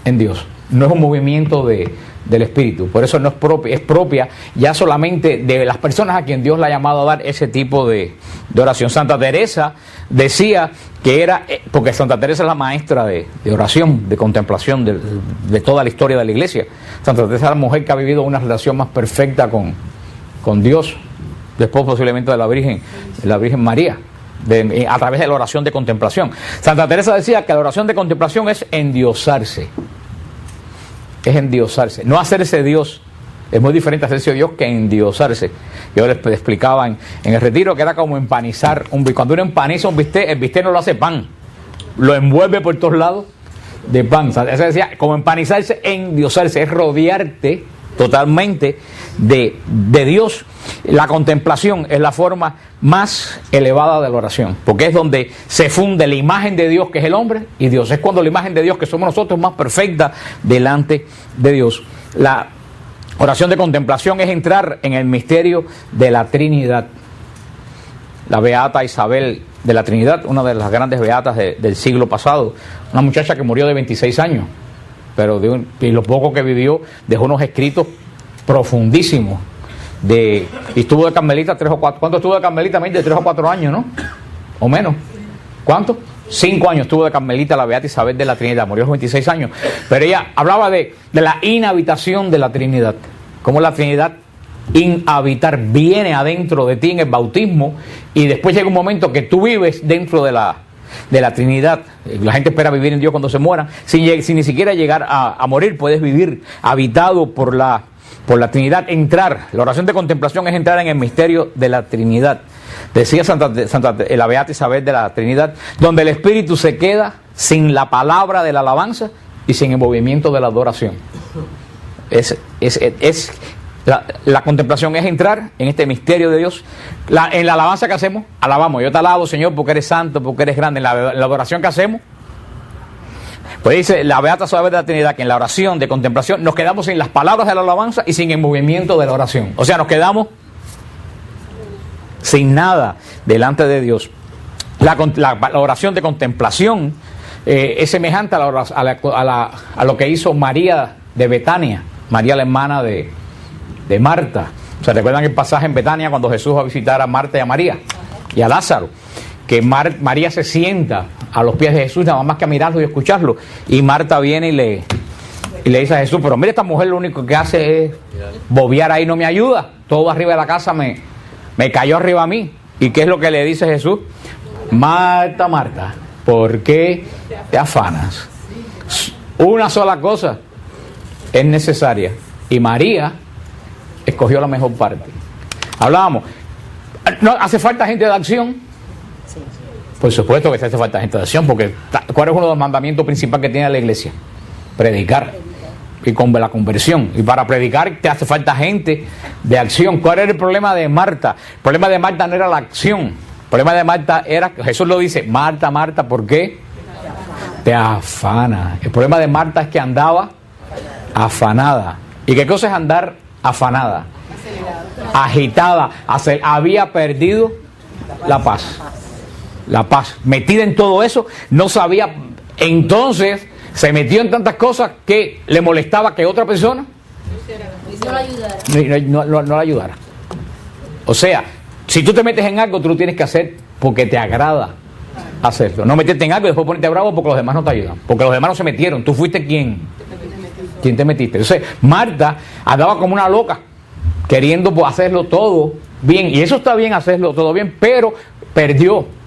en Dios. No es un movimiento del espíritu. Por eso no es propia ya solamente de las personas a quien Dios le ha llamado a dar ese tipo de oración. Santa Teresa decía que era, porque Santa Teresa es la maestra de oración, de contemplación de toda la historia de la iglesia. Santa Teresa es la mujer que ha vivido una relación más perfecta con Dios, después posiblemente de la Virgen María, a través de la oración de contemplación. Santa Teresa decía que la oración de contemplación es endiosarse. Es endiosarse, no hacerse Dios. Es muy diferente hacerse Dios que endiosarse. Yo les explicaba en el retiro que era como empanizar un bistec. Cuando uno empaniza un bistec, el bistec no lo hace pan, lo envuelve por todos lados de pan. Eso decía, como empanizarse, endiosarse, es rodearte totalmente de Dios. La contemplación es la forma más elevada de la oración, porque es donde se funde la imagen de Dios, que es el hombre, y Dios. Es cuando la imagen de Dios, que somos nosotros, es más perfecta delante de Dios. La oración de contemplación es entrar en el misterio de la Trinidad. La beata Isabel de la Trinidad, una de las grandes beatas del siglo pasado, una muchacha que murió de 26 años, pero y lo poco que vivió dejó unos escritos profundísimos. Y estuvo de Carmelita 3 o 4. ¿Cuánto estuvo de Carmelita? De 3 o 4 años, ¿no? ¿O menos? ¿Cuánto? 5 años estuvo de Carmelita la beata Isabel de la Trinidad. Murió a los 26 años. Pero ella hablaba de la inhabitación de la Trinidad. Cómo la Trinidad, inhabitar, viene adentro de ti en el bautismo, y después llega un momento que tú vives dentro de la Trinidad. La gente espera vivir en Dios cuando se muera. Sin ni siquiera llegar a morir, puedes vivir habitado por la Trinidad. La oración de contemplación es entrar en el misterio de la Trinidad. decía la Beata Isabel de la Trinidad, donde el espíritu se queda sin la palabra de la alabanza y sin el movimiento de la adoración. La contemplación es entrar en este misterio de Dios. En la alabanza que hacemos, alabamos. Yo te alabo, Señor, porque eres santo, porque eres grande. En la adoración que hacemos, pues dice la Beata Isabel de la Trinidad que en la oración de contemplación nos quedamos sin las palabras de la alabanza y sin el movimiento de la oración. O sea, nos quedamos sin nada delante de Dios. La oración de contemplación es semejante a lo que hizo María de Betania, María la hermana de Marta. ¿Se recuerdan el pasaje en Betania cuando Jesús va a visitar a Marta y a María y a Lázaro? Que María se sienta a los pies de Jesús nada más que a mirarlo y escucharlo, y Marta viene y le dice a Jesús, pero mira, esta mujer lo único que hace es bobear ahí, no me ayuda, todo arriba de la casa me cayó arriba a mí. ¿Y qué es lo que le dice Jesús? Marta, Marta, ¿por qué te afanas? Una sola cosa es necesaria, y María escogió la mejor parte. Hablábamos, ¿no hace falta gente de acción? Por supuesto que hace falta gente de acción, porque ¿cuál es uno de los mandamientos principales que tiene la iglesia? Predicar, y con la conversión. Y para predicar te hace falta gente de acción. ¿Cuál era el problema de Marta? El problema de Marta no era la acción. El problema de Marta era, Jesús lo dice, Marta, Marta, ¿por qué te afana? El problema de Marta es que andaba afanada. ¿Y qué cosa es andar afanada? Agitada, había perdido la paz. La paz, metida en todo eso, no sabía, entonces se metió en tantas cosas que le molestaba que otra persona no la ayudara. O sea, si tú te metes en algo, tú lo tienes que hacer porque te agrada hacerlo. No meterte en algo y después ponerte bravo porque los demás no te ayudan, porque los demás no se metieron, tú fuiste quien te metiste. Entonces Marta andaba como una loca queriendo hacerlo todo bien, y eso está bien, hacerlo todo bien, pero perdió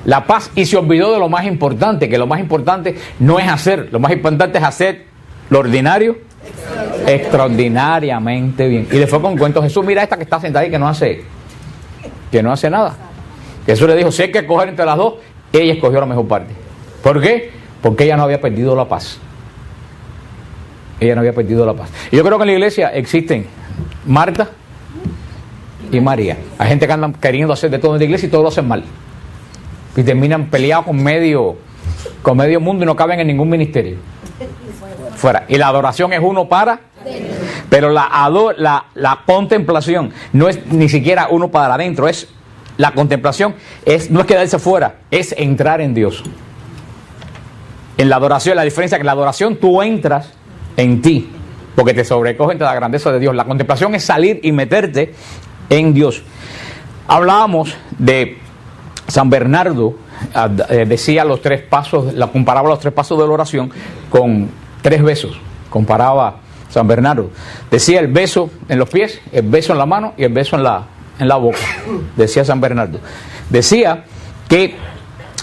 la paz y se olvidó de lo más importante, que lo más importante no es hacer, lo más importante es hacer lo ordinario extraordinariamente bien. Y le fue con cuento Jesús, mira esta que está sentada ahí que no hace nada. Jesús le dijo, si hay que escoger entre las dos, ella escogió la mejor parte. ¿Por qué? Porque ella no había perdido la paz. Ella no había perdido la paz. Y yo creo que en la iglesia existen Marta y María. Hay gente que andan queriendo hacer de todo en la iglesia y todo lo hacen mal. Y terminan peleados con medio mundo y no caben en ningún ministerio. Fuera. Y la adoración es uno para, pero la contemplación no es ni siquiera uno para adentro, es la contemplación, no es quedarse fuera, es entrar en Dios. En la adoración, la diferencia es que en la adoración tú entras en ti, porque te sobrecoge entre la grandeza de Dios. La contemplación es salir y meterte en Dios. Hablábamos de San Bernardo, decía los 3 pasos, comparaba los 3 pasos de la oración con 3 besos. Comparaba San Bernardo. Decía el beso en los pies, el beso en la mano y el beso en la boca. Decía San Bernardo. Decía que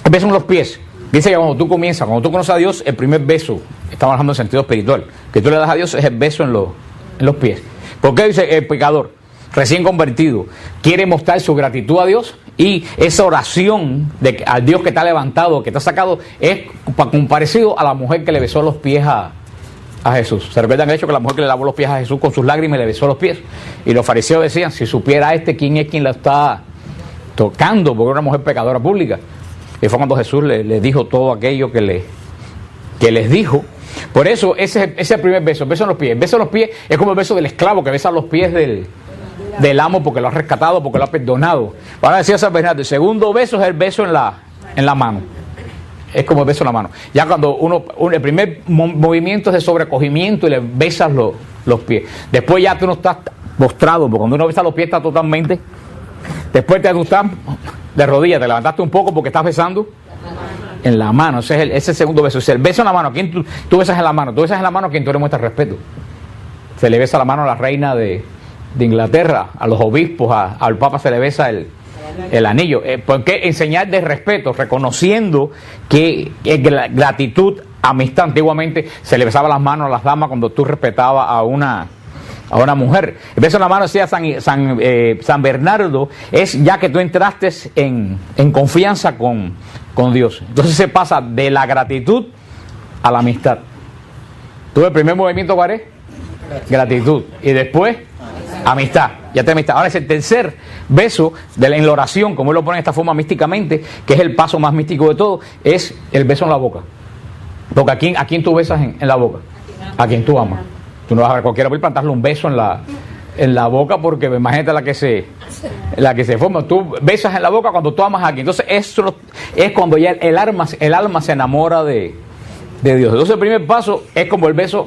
el beso en los pies. Dice que cuando tú conoces a Dios, el primer beso, estamos hablando en sentido espiritual, que tú le das a Dios es el beso en los pies. ¿Por qué? Dice el pecador recién convertido quiere mostrar su gratitud a Dios, y esa oración al Dios que te ha levantado, que te ha sacado, es parecido a la mujer que le besó los pies a Jesús. ¿Se recuerdan el hecho que la mujer que le lavó los pies a Jesús con sus lágrimas le besó los pies? Y los fariseos decían, si supiera quién es quien la está tocando, porque era una mujer pecadora pública. Y fue cuando Jesús le dijo todo aquello que les dijo. Por eso ese es el primer beso, el beso en los pies. El beso en los pies es como el beso del esclavo que besa los pies del amo porque lo ha rescatado, porque lo ha perdonado. Ahora decía San Bernardo, el segundo beso es el beso en la mano. Es como el beso en la mano. Ya cuando el primer movimiento es de sobrecogimiento y le besas los pies. Después ya tú no estás postrado, porque cuando uno besa los pies está totalmente. Después tú estás de rodillas, te levantaste un poco porque estás besando en la mano. Ese es el segundo beso. Es el beso en la mano. ¿A quién tú besas en la mano? Tú besas en la mano a quien tú le muestras respeto. Se le besa la mano a la reina de Inglaterra, a los obispos, al Papa se le besa el anillo. ¿Por qué? Enseñar de respeto, reconociendo que gratitud, amistad. Antiguamente se le besaba las manos a las damas cuando tú respetabas a una a una mujer. El beso en la mano, decía San Bernardo, es ya que tú entraste en confianza con Dios. Entonces se pasa de la gratitud a la amistad. ¿Tú el primer movimiento cuál es? Gratitud. Y después, amistad. Ya te amistad. Ahora es el tercer beso en la oración, como él lo pone de esta forma místicamente, que es el paso más místico de todo, es el beso en la boca. Porque ¿a quién tú besas en la boca? A quien tú amas. Tú no vas a ver cualquiera por plantarle un beso en la boca, porque imagínate la que se forma. Tú besas en la boca cuando tú amas a alguien. Entonces eso es cuando ya el alma se enamora de Dios. Entonces el primer paso es como el beso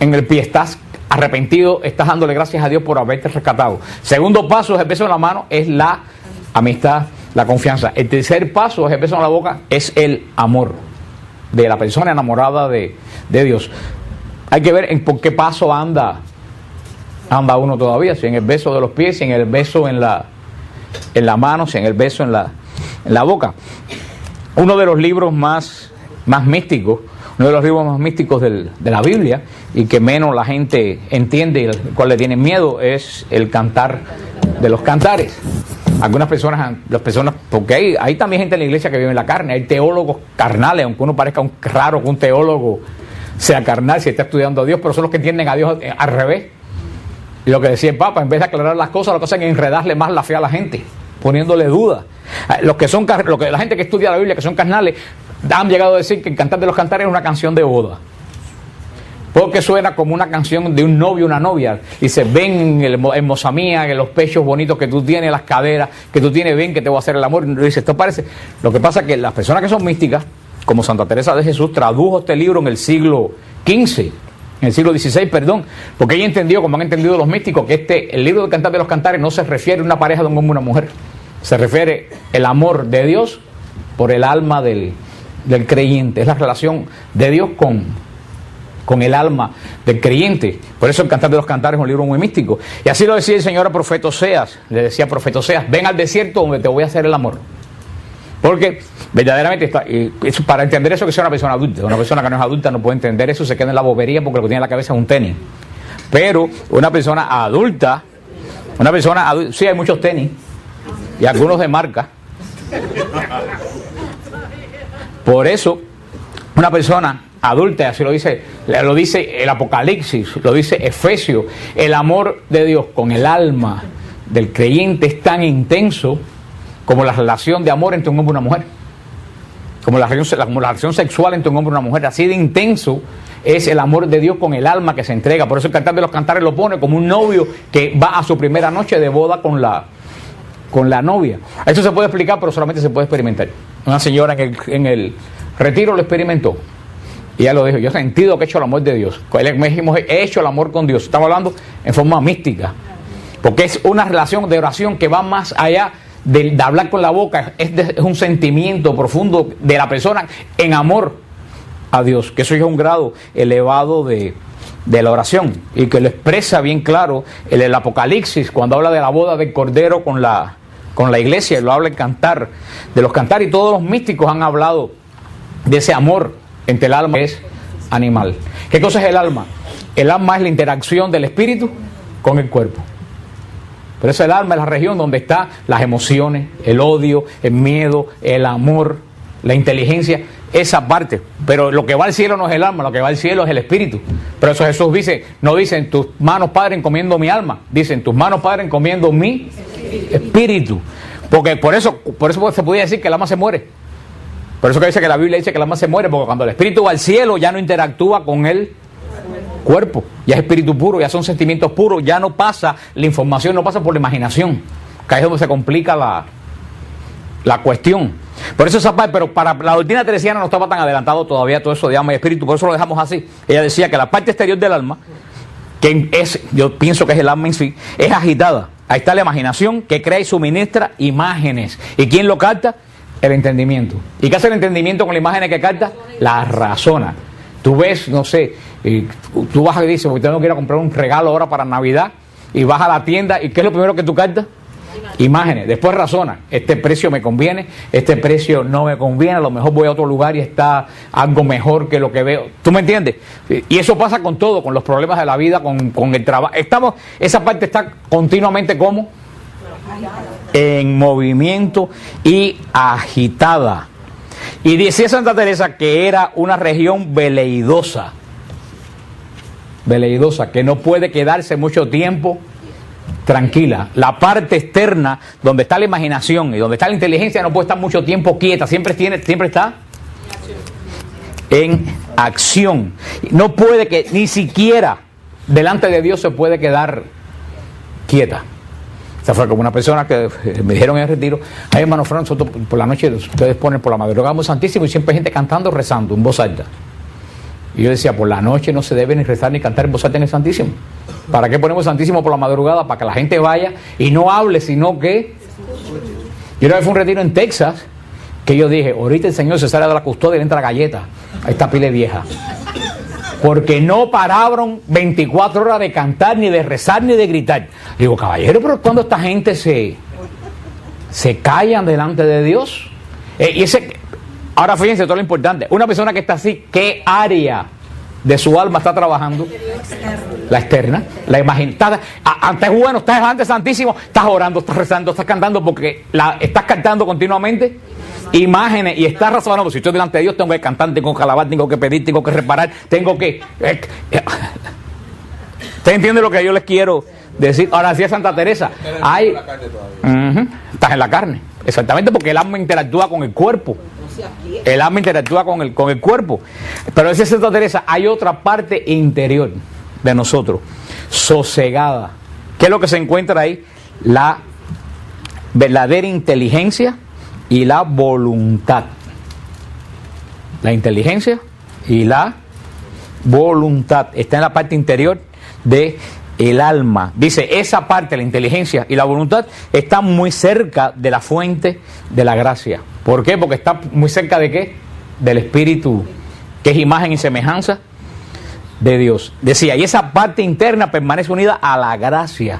en el pie. Estás arrepentido, estás dándole gracias a Dios por haberte rescatado. Segundo paso es el beso en la mano, es la amistad, la confianza. El tercer paso es el beso en la boca, es el amor de la persona enamorada de Dios. Hay que ver en por qué paso anda uno todavía, si en el beso de los pies, si en el beso en la mano, si en el beso en la boca. Uno de los libros más místicos, uno de los libros más místicos de la Biblia, y que menos la gente entiende y al cual le tienen miedo, es el Cantar de los Cantares. Algunas personas, porque hay también gente en la iglesia que vive en la carne, hay teólogos carnales, aunque uno parezca raro que un teólogo sea carnal si está estudiando a Dios, pero son los que entienden a Dios al revés. Y lo que decía el Papa, en vez de aclarar las cosas, lo que hacen es enredarle más la fe a la gente, poniéndole dudas. La gente que estudia la Biblia, que son carnales, han llegado a decir que el Cantar de los Cantares es una canción de boda, porque suena como una canción de un novio y una novia. Dice, ven hermosa mía, que los pechos bonitos que tú tienes, las caderas que tú tienes, ven que te voy a hacer el amor. Y dice, esto parece. Lo que pasa es que las personas que son místicas, como Santa Teresa de Jesús, tradujo este libro en el siglo XV, en el siglo XVI, perdón, porque ella entendió, como han entendido los místicos, que el libro del Cantar de los Cantares no se refiere a una pareja de un hombre y una mujer, se refiere el amor de Dios por el alma del creyente, es la relación de Dios con el alma del creyente. Por eso el Cantar de los Cantares es un libro muy místico. Y así lo decía el Señor a profeta Oseas, le decía a profeta Oseas, ven al desierto donde te voy a hacer el amor. Porque verdaderamente para entender eso, que sea una persona adulta. Una persona que no es adulta no puede entender eso, se queda en la bobería porque lo que tiene en la cabeza es un tenis. Pero una persona adulta, sí, hay muchos tenis y algunos de marca. Por eso una persona adulta, así lo dice el Apocalipsis, lo dice Efesios, el amor de Dios con el alma del creyente es tan intenso como la relación de amor entre un hombre y una mujer, como la relación sexual entre un hombre y una mujer. Así de intenso es el amor de Dios con el alma que se entrega. Por eso el Cantar de los Cantares lo pone como un novio que va a su primera noche de boda con la novia. Eso se puede explicar, pero solamente se puede experimentar. Una señora en el retiro lo experimentó y ella lo dijo, yo he sentido que he hecho el amor de Dios. He hecho el amor con Dios. Estamos hablando en forma mística, porque es una relación de oración que va más allá de hablar con la boca. Es un sentimiento profundo de la persona en amor a Dios, que eso es un grado elevado de la oración, y que lo expresa bien claro el Apocalipsis cuando habla de la boda del Cordero con la iglesia, y lo habla el Cantar de los Cantares, y todos los místicos han hablado de ese amor entre el alma, que es animal. ¿Qué cosa es el alma? El alma es la interacción del espíritu con el cuerpo. Por eso el alma es la región donde están las emociones, el odio, el miedo, el amor, la inteligencia, esa parte. Pero lo que va al cielo no es el alma, lo que va al cielo es el espíritu. Pero eso Jesús dice, no dice en tus manos, Padre, encomiendo mi alma, dice en tus manos, Padre, encomiendo mi espíritu. Porque por eso se podía decir que el alma se muere. Por eso que dice que la Biblia dice que el alma se muere, porque cuando el espíritu va al cielo ya no interactúa con el cuerpo, ya es espíritu puro, ya son sentimientos puros, ya no pasa, la información no pasa por la imaginación, que ahí es donde se complica la cuestión. Por eso esa parte, pero para la doctrina teresiana no estaba tan adelantado todavía todo eso de alma y espíritu, por eso lo dejamos así. Ella decía que la parte exterior del alma, que yo pienso que es el alma en sí, es agitada. Ahí está la imaginación que crea y suministra imágenes. ¿Y quién lo capta? El entendimiento. ¿Y qué hace el entendimiento con las imágenes que capta? La razona. Tú ves, no sé, tú vas y dices, porque tengo que ir a comprar un regalo ahora para Navidad, y vas a la tienda, ¿y qué es lo primero que tú captas? Imágenes. Después razona. Este precio me conviene, este precio no me conviene, a lo mejor voy a otro lugar y está algo mejor que lo que veo. ¿Tú me entiendes? Y eso pasa con todo, con los problemas de la vida, con el trabajo. Esa parte está continuamente como en movimiento y agitada. Y decía Santa Teresa que era una región veleidosa, que no puede quedarse mucho tiempo tranquila. La parte externa, donde está la imaginación y donde está la inteligencia, no puede estar mucho tiempo quieta, siempre está en acción. No puede, que ni siquiera delante de Dios se puede quedar quieta. Esa fue como una persona que me dijeron en el retiro: ay, hermano Fran, nosotros por la noche ustedes ponen por la madrugada muy santísimo y siempre hay gente cantando, rezando en voz alta. Y yo decía, por la noche no se debe ni rezar ni cantar en voz alta en el Santísimo. ¿Para qué ponemos Santísimo por la madrugada? Para que la gente vaya y no hable, sino que... Yo una vez fue un retiro en Texas, que yo dije, ahorita el Señor se sale de la custodia y le entra la galleta a esta pile vieja. Porque no pararon 24 horas de cantar, ni de rezar, ni de gritar. Digo, caballero, pero cuando esta gente se callan delante de Dios. Ahora fíjense todo lo importante. Una persona que está así, ¿qué área de su alma está trabajando? La externa, la imaginación. Antes bueno, estás delante Santísimo, estás orando, estás rezando, estás cantando, porque estás cantando continuamente imágenes y estás razonando. Si estoy delante de Dios, tengo que cantar, tengo que alabar, tengo que pedir, tengo que reparar, tengo que... ¿Usted entiende lo que yo les quiero decir? Ahora decía Santa Teresa, estás en la carne, exactamente, porque el alma interactúa con el cuerpo. El alma interactúa con el cuerpo. Pero decía Santa Teresa, hay otra parte interior de nosotros, sosegada. ¿Qué es lo que se encuentra ahí? La verdadera inteligencia y la voluntad. La inteligencia y la voluntad está en la parte interior de el alma. Dice, esa parte, la inteligencia y la voluntad, está muy cerca de la fuente de la gracia. ¿Por qué? Porque está muy cerca de ¿qué? Del Espíritu, que es imagen y semejanza de Dios. Decía, y esa parte interna permanece unida a la gracia.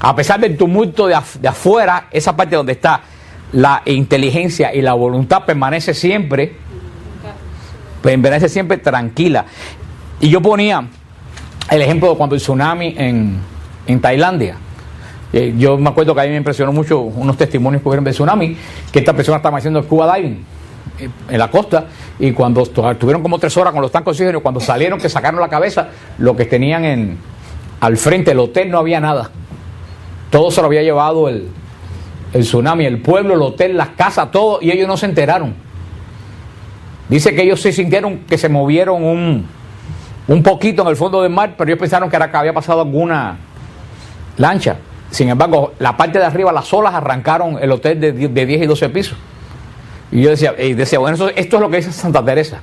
A pesar del tumulto de afuera, esa parte donde está la inteligencia y la voluntad permanece siempre tranquila. Y yo ponía el ejemplo de cuando el tsunami en Tailandia. Yo me acuerdo que a mí me impresionó mucho unos testimonios que hubieron del tsunami, que esta persona estaba haciendo scuba diving en la costa, y cuando estuvieron como 3 horas con los tanques de oxígeno, cuando salieron, que sacaron la cabeza, lo que tenían al frente del hotel no había nada. Todo se lo había llevado el tsunami, el pueblo, el hotel, las casas, todo, y ellos no se enteraron. Dice que ellos se sintieron que se movieron un poquito en el fondo del mar, pero ellos pensaron que había pasado alguna lancha. Sin embargo, la parte de arriba, las olas arrancaron el hotel de 10 y 12 pisos. Y yo decía, bueno, esto es lo que dice Santa Teresa.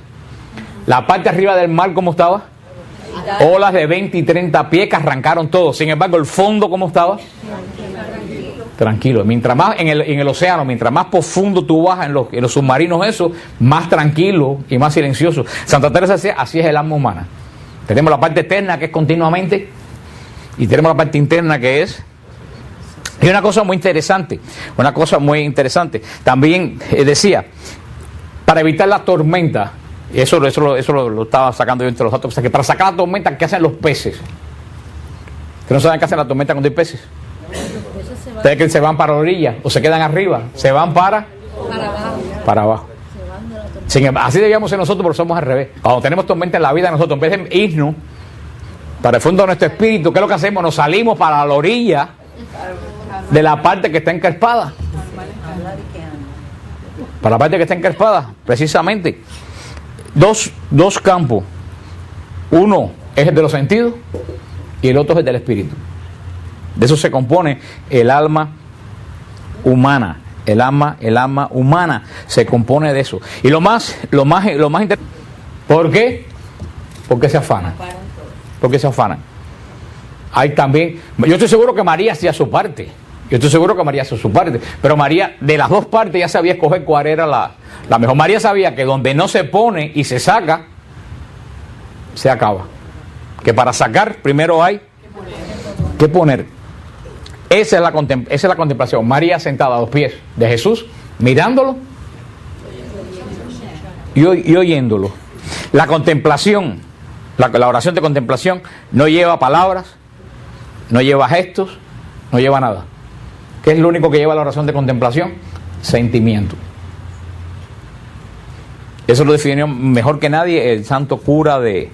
La parte de arriba del mar, ¿cómo estaba? Olas de 20 y 30 pies que arrancaron todo. Sin embargo, el fondo, ¿cómo estaba? Tranquilo. Mientras más en el océano, mientras más profundo tú bajas en los submarinos, eso, más tranquilo y más silencioso. Santa Teresa decía, así es el alma humana. Tenemos la parte externa, que es continuamente, y tenemos la parte interna, que es... Y una cosa muy interesante, también decía, para evitar la tormenta, y eso lo estaba sacando yo entre los datos, o sea, que para sacar la tormenta, ¿qué hacen los peces? ¿Que no saben qué hacen la tormenta cuando hay peces? Ustedes que se van para la orilla, o se quedan arriba, se van para abajo. Así debíamos ser nosotros, pero somos al revés. Cuando tenemos tormenta en la vida, nosotros, en vez de irnos para el fondo de nuestro espíritu, ¿qué es lo que hacemos? Nos salimos para la orilla de la parte que está encrespada. Para la parte que está encrespada, precisamente. Dos campos. Uno es el de los sentidos y el otro es el del espíritu. De eso se compone el alma humana. El alma humana se compone de eso. Y lo más interesante, ¿por qué? Porque se afanan. Hay también, yo estoy seguro que María hacía su parte. Pero María, de las dos partes, ya sabía escoger cuál era la mejor. María sabía que donde no se pone y se saca, se acaba. Que para sacar primero hay que poner. Esa es la contemplación. María sentada a los pies de Jesús, mirándolo y oyéndolo. La contemplación, la oración de contemplación no lleva palabras, no lleva gestos, no lleva nada. ¿Qué es lo único que lleva la oración de contemplación? Sentimiento. Eso lo definió mejor que nadie el santo cura de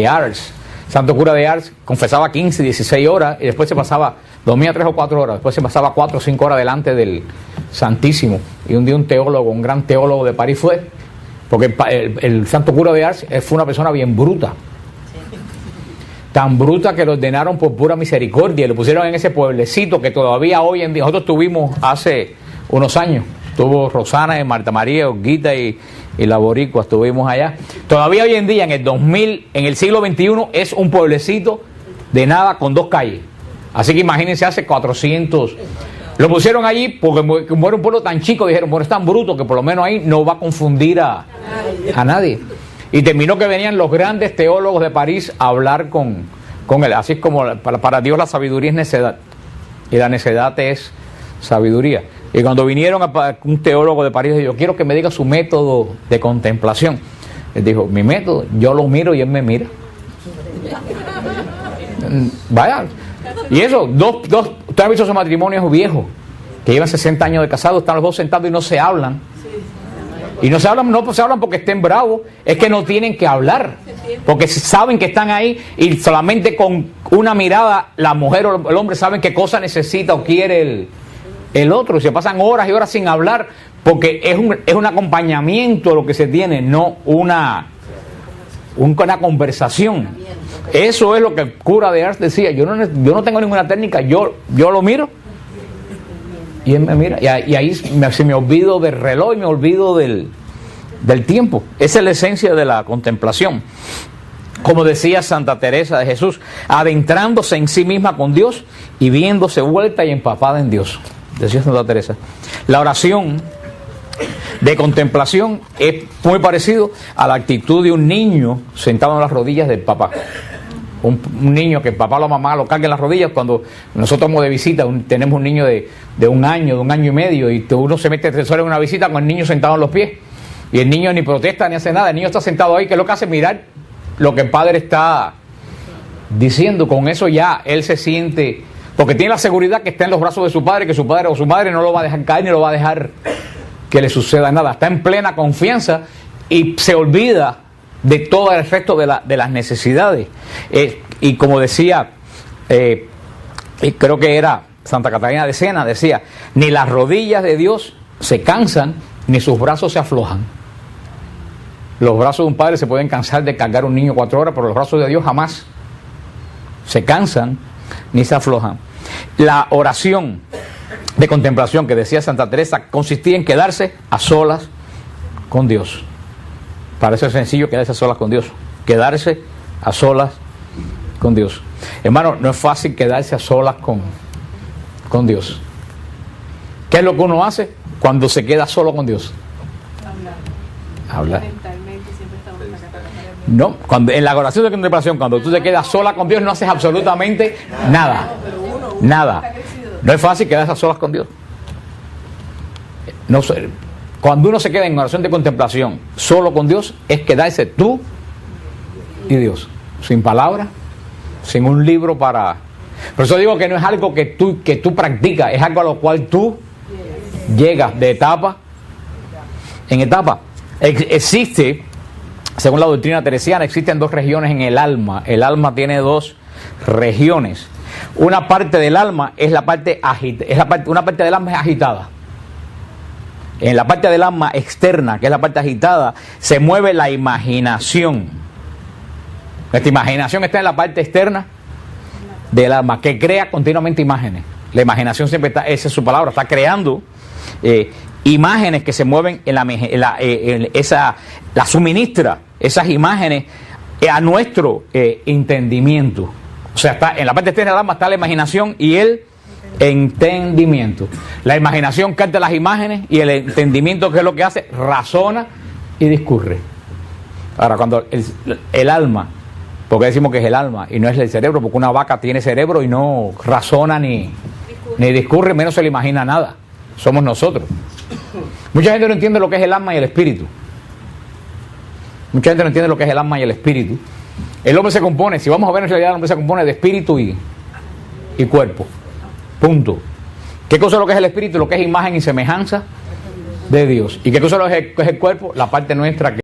Ars. El santo cura de Ars confesaba 15, 16 horas y después se pasaba, dormía 3 o 4 horas, después se pasaba 4 o 5 horas delante del Santísimo. Y un día un teólogo, un gran teólogo de París fue, porque el santo cura de Ars fue una persona bien bruta. Tan bruta que lo ordenaron por pura misericordia y lo pusieron en ese pueblecito que todavía hoy en día, nosotros tuvimos hace unos años, tuvo Rosana, Marta María, Olguita y la Boricua, estuvimos allá. Todavía hoy en día, en el 2000, en el siglo XXI, es un pueblecito de nada con 2 calles. Así que imagínense, hace 400. Lo pusieron allí porque como era un pueblo tan chico, dijeron, bueno, es tan bruto que por lo menos ahí no va a confundir a nadie. Y terminó que venían los grandes teólogos de París a hablar con él. Así es como para Dios la sabiduría es necedad. Y la necedad es sabiduría. Y cuando vinieron un teólogo de París, yo quiero que me diga su método de contemplación. Él dijo, mi método, yo lo miro y él me mira. Vaya. Y eso, ¿usted ha visto esos matrimonios viejos? Que llevan 60 años de casados, están los dos sentados y no se hablan. Y no se hablan porque estén bravos, es que no tienen que hablar. Porque saben que están ahí y solamente con una mirada la mujer o el hombre saben qué cosa necesita o quiere el otro. Y se pasan horas y horas sin hablar porque es un acompañamiento lo que se tiene, no una conversación. Eso es lo que el cura de Ars decía. Yo no tengo ninguna técnica, yo lo miro y él me mira, y ahí se me olvido del reloj y me olvido del tiempo. Esa es la esencia de la contemplación. Como decía Santa Teresa de Jesús, adentrándose en sí misma con Dios y viéndose vuelta y empapada en Dios. Decía Santa Teresa. La oración de contemplación es muy parecido a la actitud de un niño sentado en las rodillas del papá. Un niño que el papá o la mamá lo carga en las rodillas. Cuando nosotros vamos de visita, tenemos un niño de 1 año, de 1 año y medio, y uno se mete solo en una visita con el niño sentado en los pies. Y el niño ni protesta ni hace nada. El niño está sentado ahí, que es lo que hace mirar lo que el padre está diciendo. Con eso ya él se siente, porque tiene la seguridad que está en los brazos de su padre, que su padre o su madre no lo va a dejar caer ni lo va a dejar que le suceda nada. Está en plena confianza y se olvida de todo el resto de las necesidades. Y como decía, y creo que era Santa Catalina de Siena, decía, ni las rodillas de Dios se cansan, ni sus brazos se aflojan. Los brazos de un padre se pueden cansar de cargar un niño 4 horas, pero los brazos de Dios jamás se cansan ni se aflojan. La oración de contemplación que decía Santa Teresa consistía en quedarse a solas con Dios. Parece sencillo quedarse a solas con Dios. Quedarse a solas con Dios. Hermano, no es fácil quedarse a solas con Dios. ¿Qué es lo que uno hace cuando se queda solo con Dios? Hablar. No, en la oración de contemplación, cuando tú te quedas sola con Dios, no haces absolutamente nada. Nada. No es fácil quedarse a solas con Dios. No sé. Cuando uno se queda en oración de contemplación solo con Dios, es quedarse tú y Dios, sin palabras, sin un libro para... Por eso digo que no es algo que tú practicas, es algo a lo cual tú llegas de etapa en etapa. Existe, según la doctrina teresiana, existen 2 regiones en el alma. El alma tiene 2 regiones. Una parte del alma es la parte una parte del alma es agitada. En la parte del alma externa, que es la parte agitada, se mueve la imaginación. Nuestra imaginación está en la parte externa del alma, que crea continuamente imágenes. La imaginación siempre está, esa es su palabra, está creando imágenes que se mueven la suministra esas imágenes a nuestro entendimiento. O sea, está en la parte externa del alma está la imaginación y el entendimiento. La imaginación capta las imágenes y el entendimiento, ¿qué es lo que hace? Razona y discurre. Ahora, cuando el alma, porque decimos que es el alma y no es el cerebro, porque una vaca tiene cerebro y no razona ni ni discurre, menos se le imagina nada. Somos nosotros. Mucha gente no entiende lo que es el alma y el espíritu. Mucha gente no entiende lo que es el alma y el espíritu. El hombre se compone, si vamos a ver en realidad, el hombre se compone de espíritu y cuerpo. Punto. ¿Qué cosa es lo que es el espíritu? Lo que es imagen y semejanza de Dios. ¿Y qué cosa es lo que es el cuerpo? La parte nuestra que